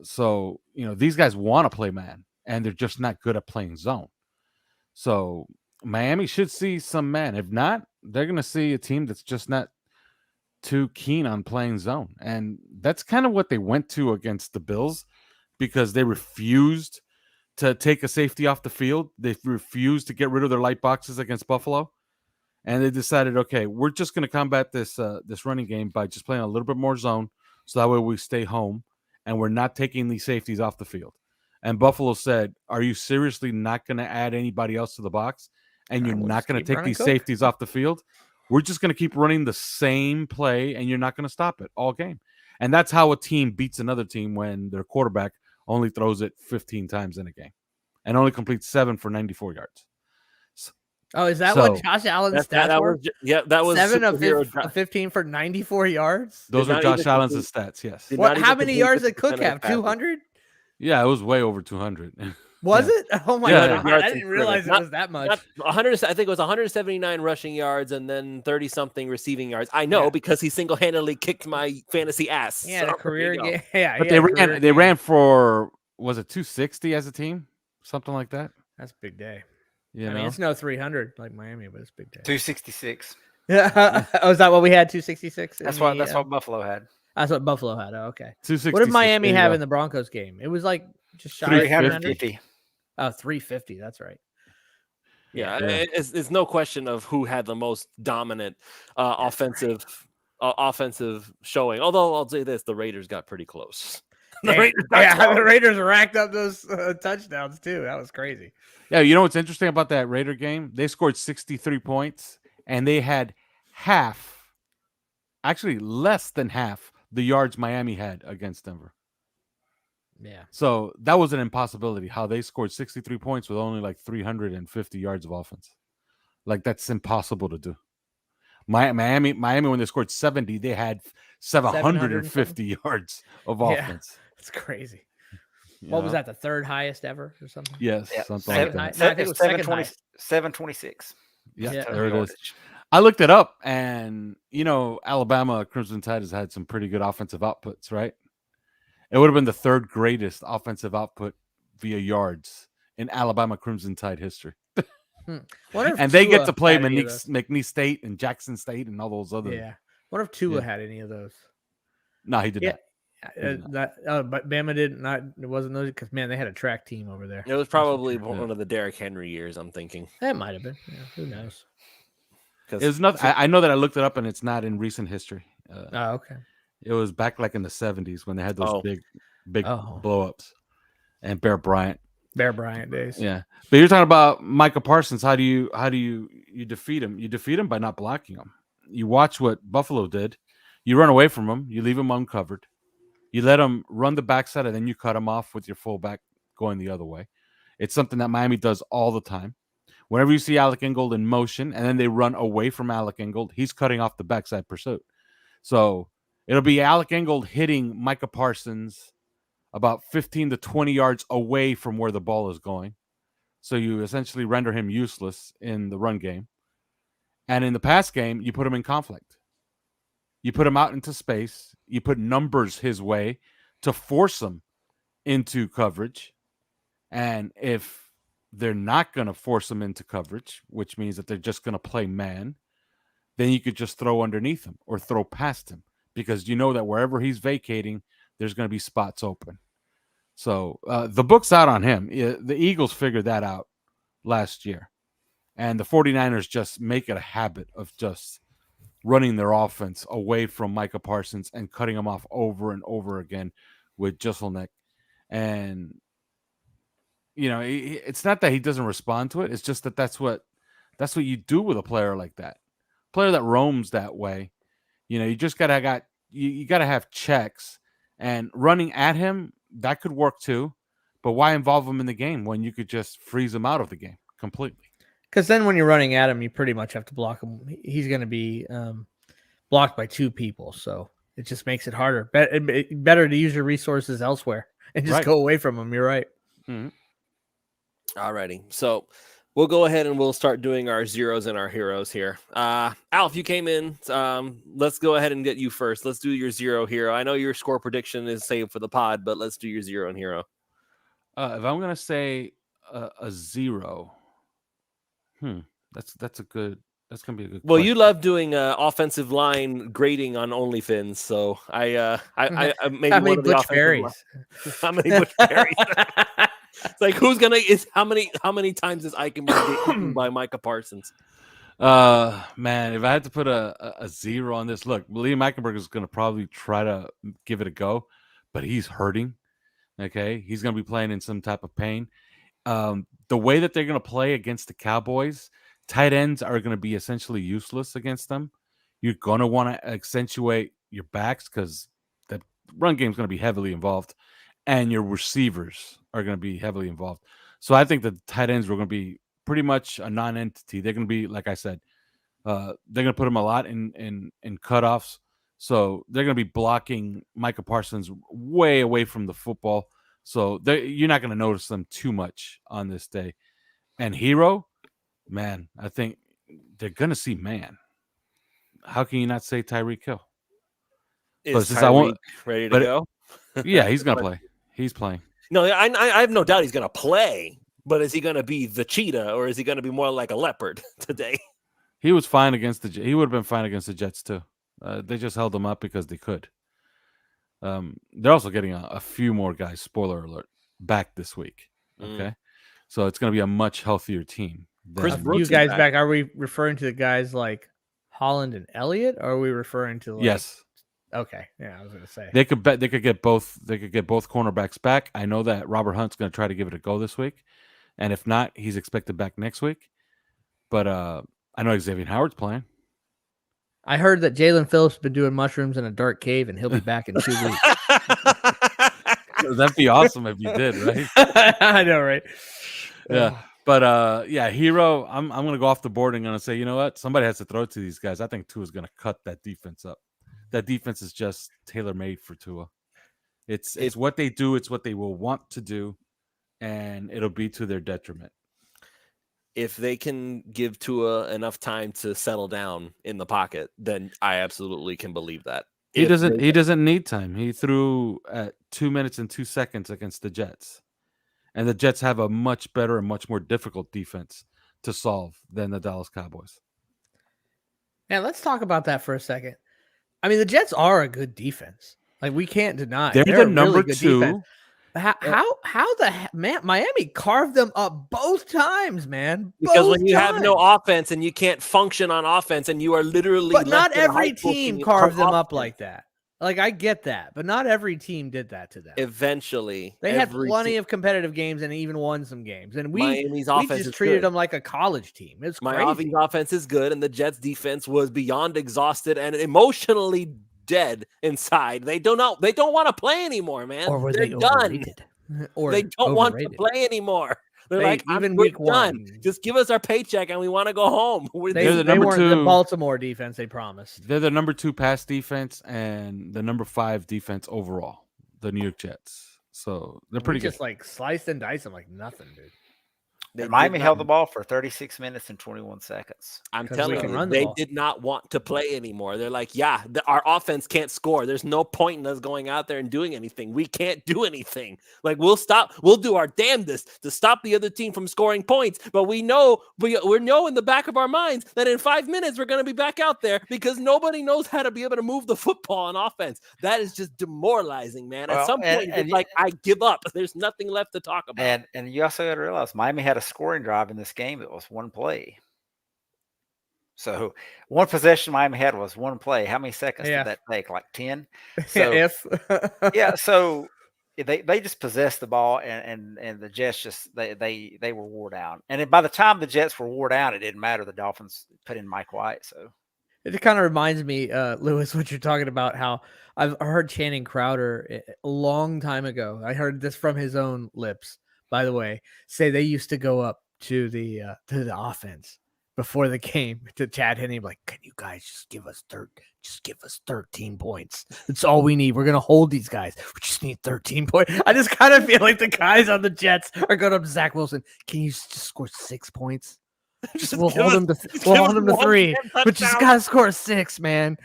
So, these guys want to play man, and they're just not good at playing zone. So Miami should see some man. If not, they're going to see a team that's just not too keen on playing zone. And that's kind of what they went to against the Bills, because they refused to take a safety off the field. They refused to get rid of their light boxes against Buffalo. And they decided, okay, we're just going to combat this running game by just playing a little bit more zone, so that way we stay home. And we're not taking these safeties off the field. And Buffalo said, are you seriously not going to add anybody else to the box? And you're not going to take these safeties off the field? We're just going to keep running the same play, and you're not going to stop it all game. And that's how a team beats another team when their quarterback only throws it 15 times in a game and only completes 7 for 94 yards. Oh, is that what Josh Allen's stats were? That was 7 of 15 for 94 yards. Those are Josh Allen's stats. Yes. How many yards did Cook have? 200? Yeah, it was way over 200. Was it? Oh my Yeah, God. I didn't realize it was that much. 100. I think it was 179 rushing yards and then 30 something receiving yards. I know because he single handedly kicked my fantasy ass. He had a career game. Yeah, but they ran for, was it 260 as a team, something like that. That's a big day. I mean, it's no 300 like Miami, but it's a big day. 266. Yeah. Oh, is that what we had? 266. That's what Buffalo had. That's what Buffalo had. Oh, okay. 266. What did Miami have in the Broncos game? It was like just shy of 350. Oh, 350. That's right. Yeah. It's no question of who had the most dominant offensive showing. Although I'll say this, the Raiders got pretty close. The Raiders racked up those touchdowns too. That was crazy. Yeah, you know what's interesting about that Raider game? They scored 63 points, and they had less than half the yards Miami had against Denver. Yeah. So that was an impossibility, how they scored 63 points with only like 350 yards of offense. Like, that's impossible to do. Miami, when they scored 70, they had 750 yards of offense. It's crazy. What was that? The third highest ever or something? Yes, something like that. No, I think it was 726. Yeah, there it is. I looked it up, and Alabama Crimson Tide has had some pretty good offensive outputs, right? It would have been the third greatest offensive output via yards in Alabama Crimson Tide history. And they get to play McNeese State and Jackson State and all those other. Yeah. What if Tua had any of those? No, he did not. But Bama didn't. It wasn't those because they had a track team over there. It was probably one of the Derrick Henry years. I'm thinking that might have been. Yeah, who knows? It was not. I know that I looked it up and it's not in recent history. Okay. It was back like in the 70s when they had those big blow-ups and Bear Bryant days. Yeah, but you're talking about Micah Parsons. How do you defeat him? You defeat him by not blocking him. You watch what Buffalo did. You run away from him. You leave him uncovered. You let him run the backside, and then you cut him off with your fullback going the other way. It's something that Miami does all the time. Whenever you see Alec Ingold in motion, and then they run away from Alec Ingold, he's cutting off the backside pursuit. So it'll be Alec Ingold hitting Micah Parsons about 15 to 20 yards away from where the ball is going. So you essentially render him useless in the run game. And in the pass game, you put him in conflict. You put him out into space. You put numbers his way to force him into coverage. And if they're not going to force him into coverage, which means that they're just going to play man, then you could just throw underneath him or throw past him because you know that wherever he's vacating, there's going to be spots open. So the book's out on him. The Eagles figured that out last year. And the 49ers just make it a habit of just running their offense away from Micah Parsons and cutting him off over and over again with Jesselnick. And, it's not that he doesn't respond to it. It's just that that's what you do with a player like that. A player that roams that way. You just gotta have checks. And running at him, that could work too. But why involve him in the game when you could just freeze him out of the game completely? Because then when you're running at him, you pretty much have to block him. He's going to be blocked by two people. So it just makes it harder. Better to use your resources elsewhere and just go away from him. You're right. Mm-hmm. All righty. So we'll go ahead and we'll start doing our zeros and our heroes here. Alf, you came in. Let's go ahead and get you first. Let's do your zero hero. I know your score prediction is saved for the pod, but let's do your zero and hero. If I'm going to say a zero, that's going to be a good Well, question. you love doing offensive line grading on OnlyFins, so I maybe how many one of the Butch Berries? How many Butch Berries? It's like how many times is Ike beaten by Micah Parsons? Man, if I had to put a zero on this, look, Liam Eichenberg is going to probably try to give it a go, but he's hurting. Okay, he's going to be playing in some type of pain. The way that they're going to play against the Cowboys, tight ends are going to be essentially useless against them. You're going to want to accentuate your backs because the run game is going to be heavily involved, and your receivers are going to be heavily involved. So I think the tight ends are going to be pretty much a non-entity. They're going to be, like I said, they're going to put them a lot in cutoffs. So they're going to be blocking Micah Parsons way away from the football. So you're not going to notice them too much on this day. And Hero, man, I think they're going to see man. How can you not say Tyreek Hill? Is Tyreek ready to go? Yeah, he's going to play. He's playing. No, I have no doubt he's going to play. But is he going to be the cheetah, or is he going to be more like a leopard today? He was fine against he would have been fine against the Jets too. They just held him up because they could. They're also getting a few more guys, spoiler alert, back this week. Okay. So it's going to be a much healthier team. You guys back. Are we referring to the guys like Holland and Elliott, or are we referring to yes. Okay. Yeah, I was going to say. They could get both cornerbacks back. I know that Robert Hunt's going to try to give it a go this week. And if not, he's expected back next week. But I know Xavier Howard's playing. I heard that Jalen Phillips has been doing mushrooms in a dark cave, and he'll be back in 2 weeks. That'd be awesome if you did, right? I know, right? Yeah. But Hero, I'm going to go off the board and going to say, you know what? Somebody has to throw it to these guys. I think Tua's going to cut that defense up. That defense is just tailor-made for Tua. It's what they do. It's what they will want to do. And it'll be to their detriment. If they can give Tua enough time to settle down in the pocket, then I absolutely can believe that. He doesn't need time. He threw at 2 minutes and 2 seconds against the Jets. And the Jets have a much better and much more difficult defense to solve than the Dallas Cowboys. Now, let's talk about that for a second. I mean, the Jets are a good defense. Like, we can't deny. They're the number really 2. Defense. How the heck, man? Miami carved them up both times, man. Because when you have no offense and you can't function on offense, and you are literally, but not every team carved them up like that. Like, I get that, but not every team did that to them. Eventually, they had plenty of competitive games and even won some games. And we just treated them like a college team. It's crazy. Miami's offense is good, and the Jets' defense was beyond exhausted and emotionally dead inside. They don't want to play anymore, man. Or were They're they done. Or they don't want to play anymore. They're like, even we're week done. 1. Just give us our paycheck and we want to go home. They weren't the Baltimore defense they promised. They're the number 2 pass defense and the number 5 defense overall, the New York Jets. So they're pretty good. Just like sliced and diced them like nothing, dude. Miami held the ball for 36 minutes and 21 seconds. I'm telling you, they did not want to play anymore. They're like, yeah, our offense can't score. There's no point in us going out there and doing anything. We can't do anything. Like, we'll do our damnedest to stop the other team from scoring points. But we know in the back of our minds that in 5 minutes we're going to be back out there because nobody knows how to be able to move the football on offense. That is just demoralizing, man. At some point, it's like, I give up. There's nothing left to talk about. And you also got to realize Miami had a scoring drive in this game. It was one play. So one possession Miami had was one play. How many seconds did that take? Like 10? So, so they just possessed the ball, and the Jets just they were wore down. And by the time the Jets were wore down, it didn't matter. The Dolphins put in Mike White. So it kind of reminds me, Lewis, what you're talking about, how I've heard Channing Crowder a long time ago. I heard this from his own lips, by the way, say they used to go up to the offense before the game to Chad Henne, like, can you guys just give us 13 points? That's all we need. We're gonna hold these guys. We just need 13 points. I just kind of feel like the guys on the Jets are going up to Zach Wilson. Can you just score 6 points? We'll hold him to 3, but just gotta score 6, man.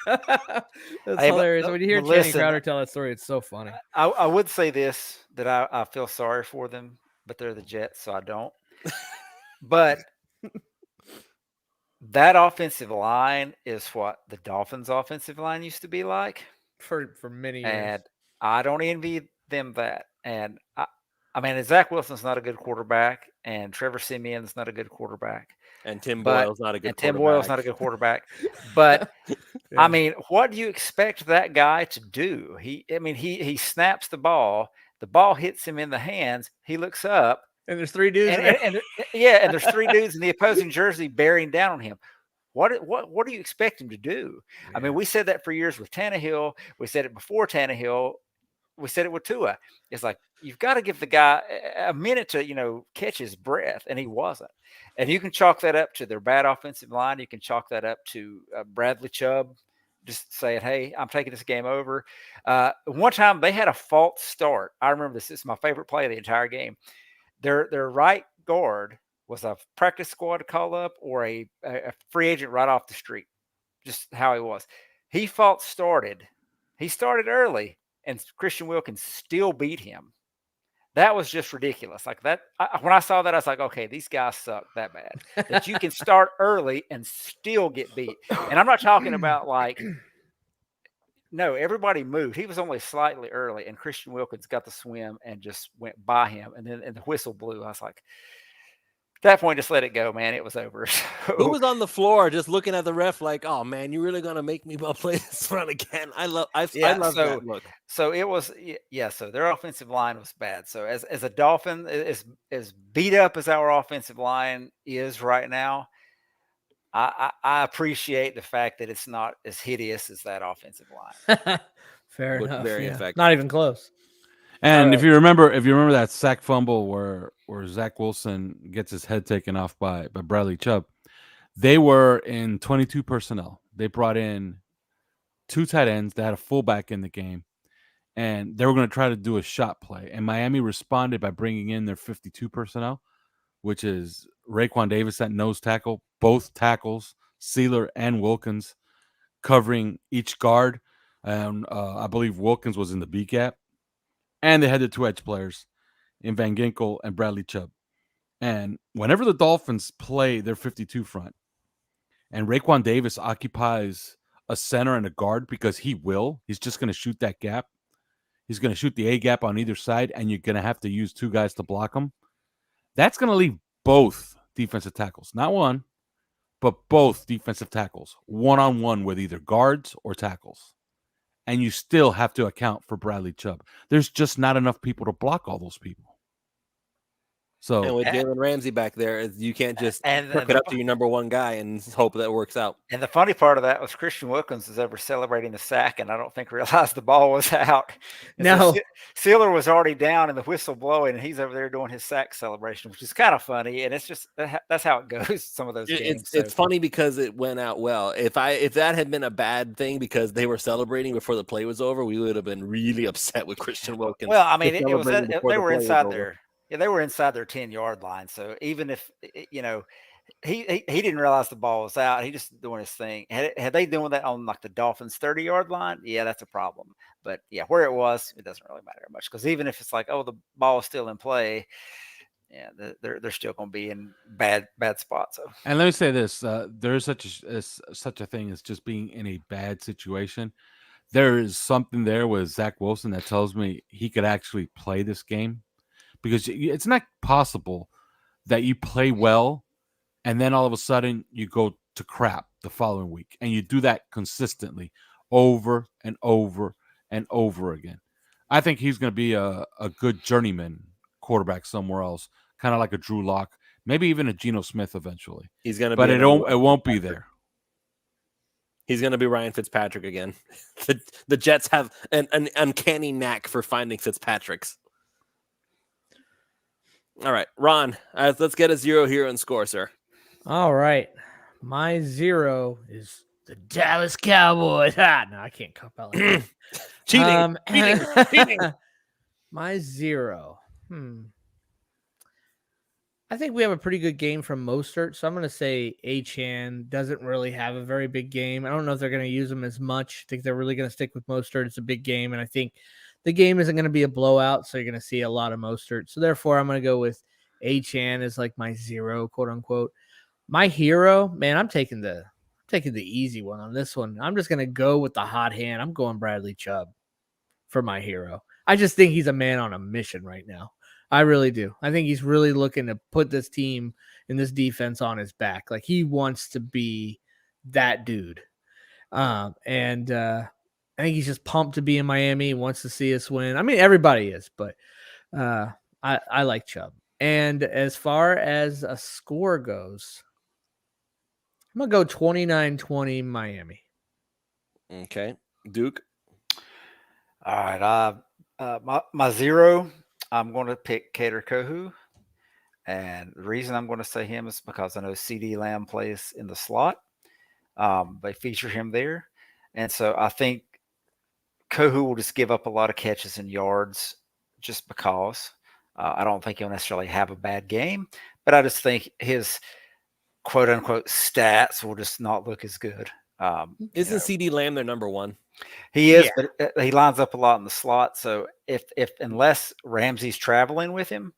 That's hilarious. When you hear Channing Crowder tell that story, it's so funny. I would say this, that I feel sorry for them, but they're the Jets, so I don't. But that offensive line is what the Dolphins' offensive line used to be like for many years. And I don't envy them that. And I mean, Zach Wilson's not a good quarterback, and Trevor Siemian's not a good quarterback. And Tim Boyle's not a good quarterback. But I mean, what do you expect that guy to do? He snaps the ball hits him in the hands, he looks up, and there's 3 dudes and there's 3 dudes in the opposing jersey bearing down on him. What do you expect him to do? Yeah. I mean, we said that for years with Tannehill. We said it before Tannehill. We said it with Tua. It's like, you've got to give the guy a minute to, catch his breath, and he wasn't. And you can chalk that up to their bad offensive line. You can chalk that up to Bradley Chubb just saying, hey, I'm taking this game over. One time they had a false start. I remember this. This is my favorite play of the entire game. Their right guard was a practice squad call up or a free agent right off the street, just how he was. He false started. He started early, and Christian Wilkins still beat him. That was just ridiculous. Like that, when I saw that, I was like, okay, these guys suck that bad that you can start early and still get beat. And I'm not talking about like, no, everybody moved. He was only slightly early, and Christian Wilkins got the swim and just went by him. And then the whistle blew. I was like, at that point, just let it go, man. It was over. So, who was on the floor just looking at the ref like, oh man, you're really gonna make me play this run again? I love that look. So it was, yeah. So their offensive line was bad. So as a Dolphin, as beat up as our offensive line is right now, I appreciate the fact that it's not as hideous as that offensive line. Fair enough. Very effective. Not even close. And right. if you remember that sack fumble where Zach Wilson gets his head taken off by Bradley Chubb, they were in 22 personnel. They brought in 2 tight ends. They had a fullback in the game, and they were going to try to do a shot play. And Miami responded by bringing in their 52 personnel, which is Raekwon Davis at nose tackle, both tackles, Sealer and Wilkins, covering each guard. And I believe Wilkins was in the B gap. And they had the 2 edge players in Van Ginkel and Bradley Chubb. And whenever the Dolphins play their 52 front and Raekwon Davis occupies a center and a guard, because he's just going to shoot that gap. He's going to shoot the A gap on either side, and you're going to have to use 2 guys to block him. That's going to leave both defensive tackles, not one, but both defensive tackles, one-on-one with either guards or tackles. And you still have to account for Bradley Chubb. There's just not enough people to block all those people. So, and with Jalen Ramsey back there, you can't just hook it up to your number 1 guy and hope that works out. And the funny part of that was Christian Wilkins was over celebrating the sack, and I don't think realized the ball was out. And no, so Sealer was already down and the whistle blowing, and he's over there doing his sack celebration, which is kind of funny. And it's just that's how it goes. Some of those games. It's funny because it went out well. If that had been a bad thing because they were celebrating before the play was over, we would have been really upset with Christian Wilkins. Well, I mean, it was they were inside there. Yeah, they were inside their 10-yard line. So even if, you know, he didn't realize the ball was out, he just doing his thing. Had they doing that on like the Dolphins 30-yard line, yeah, that's a problem. But yeah, where it was, it doesn't really matter much, because even if it's like, oh, the ball is still in play, yeah, they're still going to be in bad spots. So. And let me say this: there is such a thing as just being in a bad situation. There is something there with Zach Wilson that tells me he could actually play this game. Because it's not possible that you play well and then all of a sudden you go to crap the following week. And you do that consistently over and over and over again. I think he's going to be a good journeyman quarterback somewhere else, kind of like a Drew Lock, maybe even a Geno Smith eventually. He's going to, but it won't be there. He's going to be Ryan Fitzpatrick again. The Jets have an uncanny knack for finding Fitzpatricks. All right, Ron, let's get a 0 here and score, sir. All right. My 0 is the Dallas Cowboys. No, I can't cup out like that. Cheating. My 0. I think we have a pretty good game from Mostert, so I'm going to say Achane doesn't really have a very big game. I don't know if they're going to use him as much. I think they're really going to stick with Mostert. It's a big game, and I think the game isn't going to be a blowout, so you're going to see a lot of Mostert. So therefore, I'm going to go with Achane as like my 0, quote unquote. My hero, man, I'm taking the easy one on this one. I'm just going to go with the hot hand. I'm going Bradley Chubb for my hero. I just think he's a man on a mission right now. I really do. I think he's really looking to put this team and this defense on his back. Like, he wants to be that dude. I think he's just pumped to be in Miami. He wants to see us win. I mean, everybody is, but I like Chubb. And as far as a score goes, I'm going to go 29-20 Miami. Okay. Duke? All right. My 0, I'm going to pick Kader Kohou. And the reason I'm going to say him is because I know CeeDee Lamb plays in the slot. They feature him there. And so I think Kohu will just give up a lot of catches and yards just because. I don't think he'll necessarily have a bad game, but I just think his quote unquote stats will just not look as good. Isn't CD Lamb their number one? He is, but he lines up a lot in the slot. So unless Ramsey's traveling with him,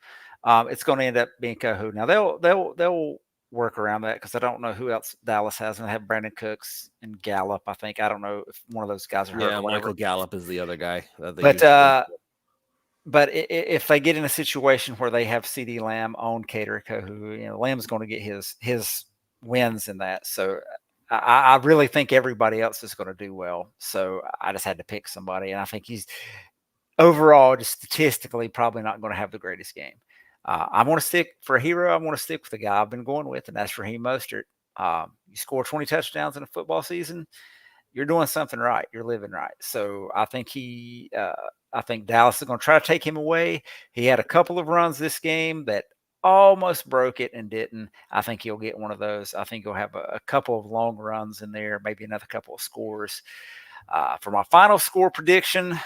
it's going to end up being Kohu. Now they'll work around that because I don't know who else Dallas has. And they have Brandon Cooks and Gallup. I think I don't know if one of those guys are hurt. Yeah, Michael Gallup is the other guy. But if they get in a situation where they have CD Lamb on Cater Kohu, Lamb's going to get his wins in that. So I really think everybody else is going to do well. So I just had to pick somebody, and I think he's overall, just statistically, probably not going to have the greatest game. I want to stick for a hero. I want to stick with the guy I've been going with, and that's Raheem Mostert. You score 20 touchdowns in a football season, you're doing something right. You're living right. So I think I think Dallas is going to try to take him away. He had a couple of runs this game that almost broke it and didn't. I think he'll get one of those. I think he'll have a couple of long runs in there, maybe another couple of scores. For my final score prediction,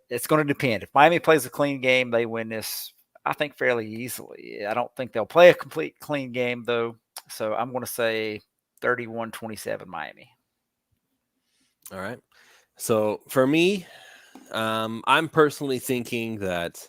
it's going to depend. If Miami plays a clean game, they win this, I think, fairly easily. I don't think they'll play a complete clean game, though. So I'm going to say 31-27 Miami. All right. So for me, I'm personally thinking that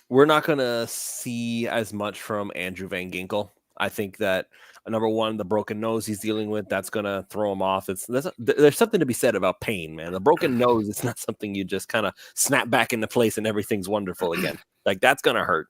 we're not going to see as much from Andrew Van Ginkel. I think that, number one, the broken nose he's dealing with, that's going to throw him off. There's something to be said about pain, man. The broken nose, it's not something you just kind of snap back into place and everything's wonderful again. Like, that's going to hurt.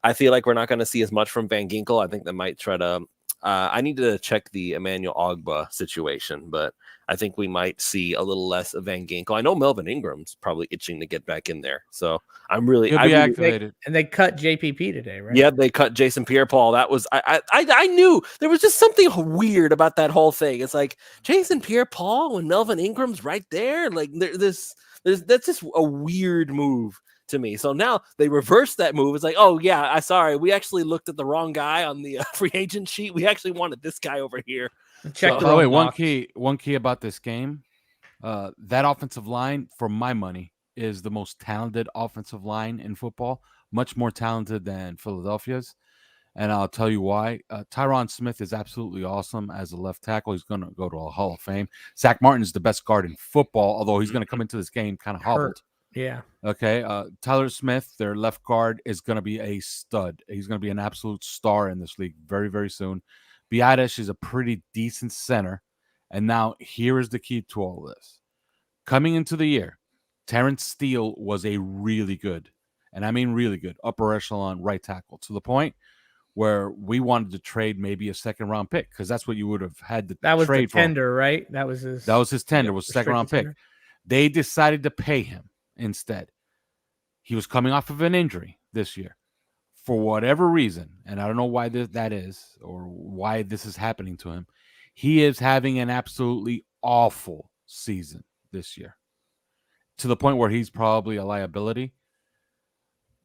I feel like we're not going to see as much from Van Ginkel. I think they might try to I need to check the Emmanuel Ogbah situation, but I think we might see a little less of Van Ginkel. I know Melvin Ingram's probably itching to get back in there, so I'm really activated. And they cut JPP today, right? Yeah, they cut Jason Pierre-Paul. That was I knew there was just something weird about that whole thing. It's like Jason Pierre-Paul when Melvin Ingram's right there. Like that's just a weird move to me. So now they reversed that move. It's like, oh yeah, sorry, we actually looked at the wrong guy on the free agent sheet. We actually wanted this guy over here. Check one key about this game, that offensive line, for my money, is the most talented offensive line in football, much more talented than Philadelphia's. And I'll tell you why. Tyron Smith is absolutely awesome as a left tackle. He's going to go to a Hall of Fame. Zach Martin is the best guard in football, although he's going to come into this game kind of hobbled. Yeah. Okay. Tyler Smith, their left guard, is going to be a stud. He's going to be an absolute star in this league very, very soon. Biadasz is a pretty decent center. And now here is the key to all this. Coming into the year, Terrence Steele was a really good, and I mean really good, upper echelon right tackle, to the point where we wanted to trade maybe a second-round pick, because that's what you would have had to trade for. That was the tender, right? That was his tender, was second-round pick. They decided to pay him instead. He was coming off of an injury this year. For whatever reason, and I don't know why that is or why this is happening to him, he is having an absolutely awful season this year, to the point where he's probably a liability.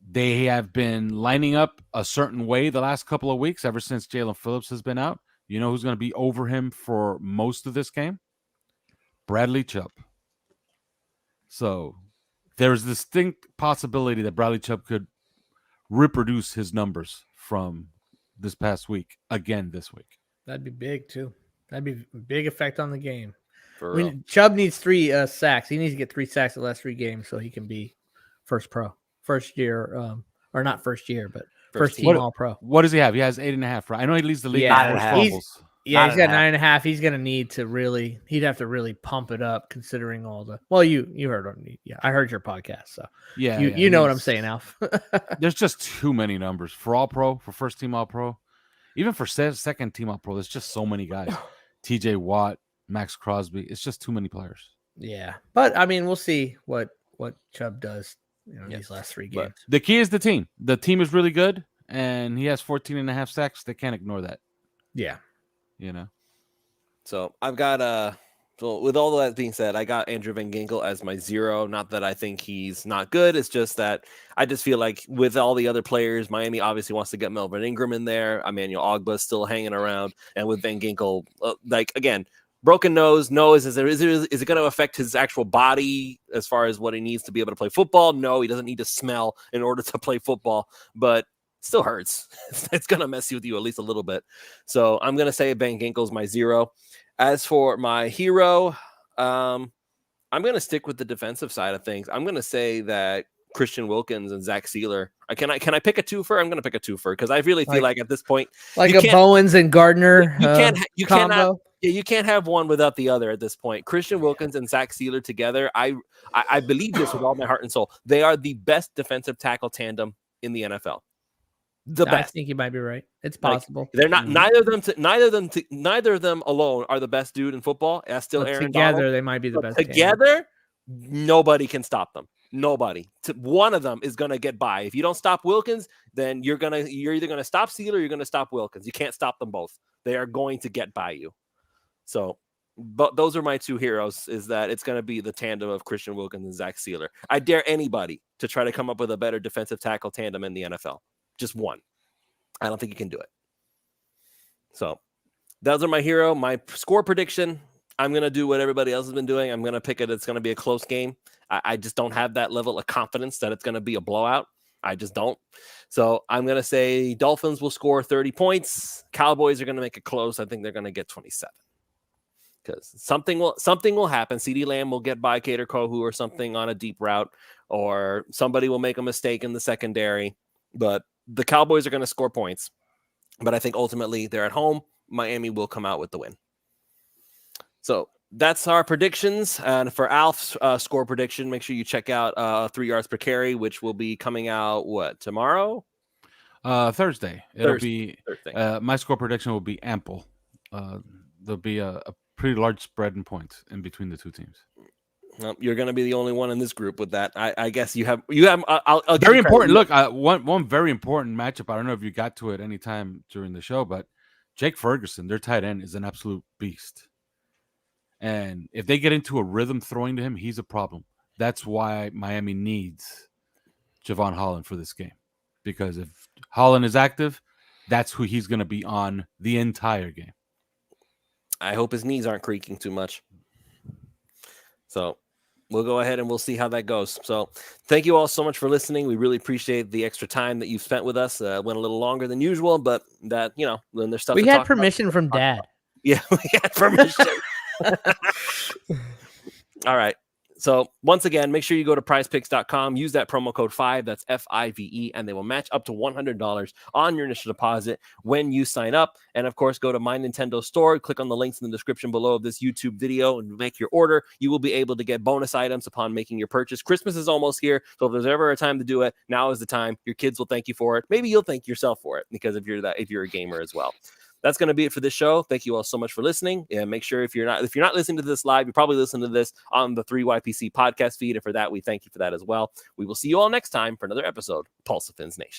They have been lining up a certain way the last couple of weeks, ever since Jalen Phillips has been out. You know who's going to be over him for most of this game? Bradley Chubb. So there's a distinct possibility that Bradley Chubb could reproduce his numbers from this past week again this week. That'd be big too. That'd be a big effect on the game. Chubb needs 3 sacks. He needs to get 3 sacks the last 3 games so he can be first year, or not first year, but first team All Pro. What does he have? He has 8.5, right? I know he leads the league. Fumbles. He's got 9.5. He's going to need to he'd have to really pump it up, considering all the. Well, you heard on me. Yeah, I heard your podcast, so you know what I'm saying, Alf. There's just too many numbers for All Pro, for first team All Pro, even for second team All Pro. There's just so many guys. T.J. Watt, Max Crosby. It's just too many players. Yeah, but I mean, we'll see what Chubb does. These last 3 games. But the key is the team. The team is really good, and he has 14.5 sacks. They can't ignore that. Yeah. So I've got so with all that being said, I got Andrew Van Ginkel as my 0. Not that I think he's not good. It's just that I just feel like with all the other players, Miami obviously wants to get Melvin Ingram in there. Emmanuel Ogbah still hanging around, and with Van Ginkel, again, broken nose. No, is it going to affect his actual body as far as what he needs to be able to play football? No, he doesn't need to smell in order to play football, but it still hurts. It's going to mess with you at least a little bit. So I'm going to say Bank Ankle's my 0. As for my hero, I'm going to stick with the defensive side of things. I'm going to say that Christian Wilkins and Zach Sealer. Can I pick a twofer? I'm going to pick a twofer because I really feel like at this point, like a Bowens and Gardner. You can't have one without the other at this point. Christian Wilkins and Zach Sealer together. I believe this with all my heart and soul. They are the best defensive tackle tandem in the NFL. The best. I think you might be right. It's possible. Like, they're not. Neither of them alone are the best dude in football. That's still Aaron together. Donald. They might be the best. Together, nobody can stop them. Nobody. One of them is gonna get by. If you don't stop Wilkins, then you're either gonna stop Sealer or you're gonna stop Wilkins. You can't stop them both. They are going to get by you. So, but those are my 2 heroes. Is that it's gonna be the tandem of Christian Wilkins and Zach Sealer. I dare anybody to try to come up with a better defensive tackle tandem in the NFL. Just one. I don't think you can do it. So those are my hero. My score prediction. I'm going to do what everybody else has been doing. I'm going to pick it. It's going to be a close game. I just don't have that level of confidence that it's going to be a blowout. I just don't. So I'm going to say Dolphins will score 30 points. Cowboys are going to make it close. I think they're going to get 27. Because something will happen. CeeDee Lamb will get by Kader Kohu or something on a deep route, or somebody will make a mistake in the secondary. But the Cowboys are going to score points. But I think ultimately they're at home. Miami will come out with the win. So that's our predictions. And for Alf's score prediction, make sure you check out 3 yards per carry, which will be coming out, tomorrow? Thursday. It'll be Thursday. My score prediction will be ample. There'll be a pretty large spread in points in between the 2 teams. Well, you're going to be the only one in this group with that. I guess you have. I'll very important. Look, one very important matchup. I don't know if you got to it anytime during the show, but Jake Ferguson, their tight end, is an absolute beast. And if they get into a rhythm throwing to him, he's a problem. That's why Miami needs Javon Holland for this game, because if Holland is active, that's who he's going to be on the entire game. I hope his knees aren't creaking too much. So we'll go ahead and we'll see how that goes. So thank you all so much for listening. We really appreciate the extra time that you've spent with us. Went a little longer than usual, but that, then there's stuff. We had permission from Dad. Yeah, we had permission. All right. So once again, make sure you go to prizepicks.com, use that promo code 5, that's FIVE, and they will match up to $100 on your initial deposit when you sign up. And of course, go to My Nintendo Store, click on the links in the description below of this YouTube video and make your order. You will be able to get bonus items upon making your purchase. Christmas is almost here, so if there's ever a time to do it, now is the time. Your kids will thank you for it. Maybe you'll thank yourself for it, because if you're a gamer as well. That's going to be it for this show. Thank you all so much for listening. And make sure if you're not listening to this live, you're probably listening to this on the 3YPC podcast feed. And for that, we thank you for that as well. We will see you all next time for another episode of Pulse of Fins Nation.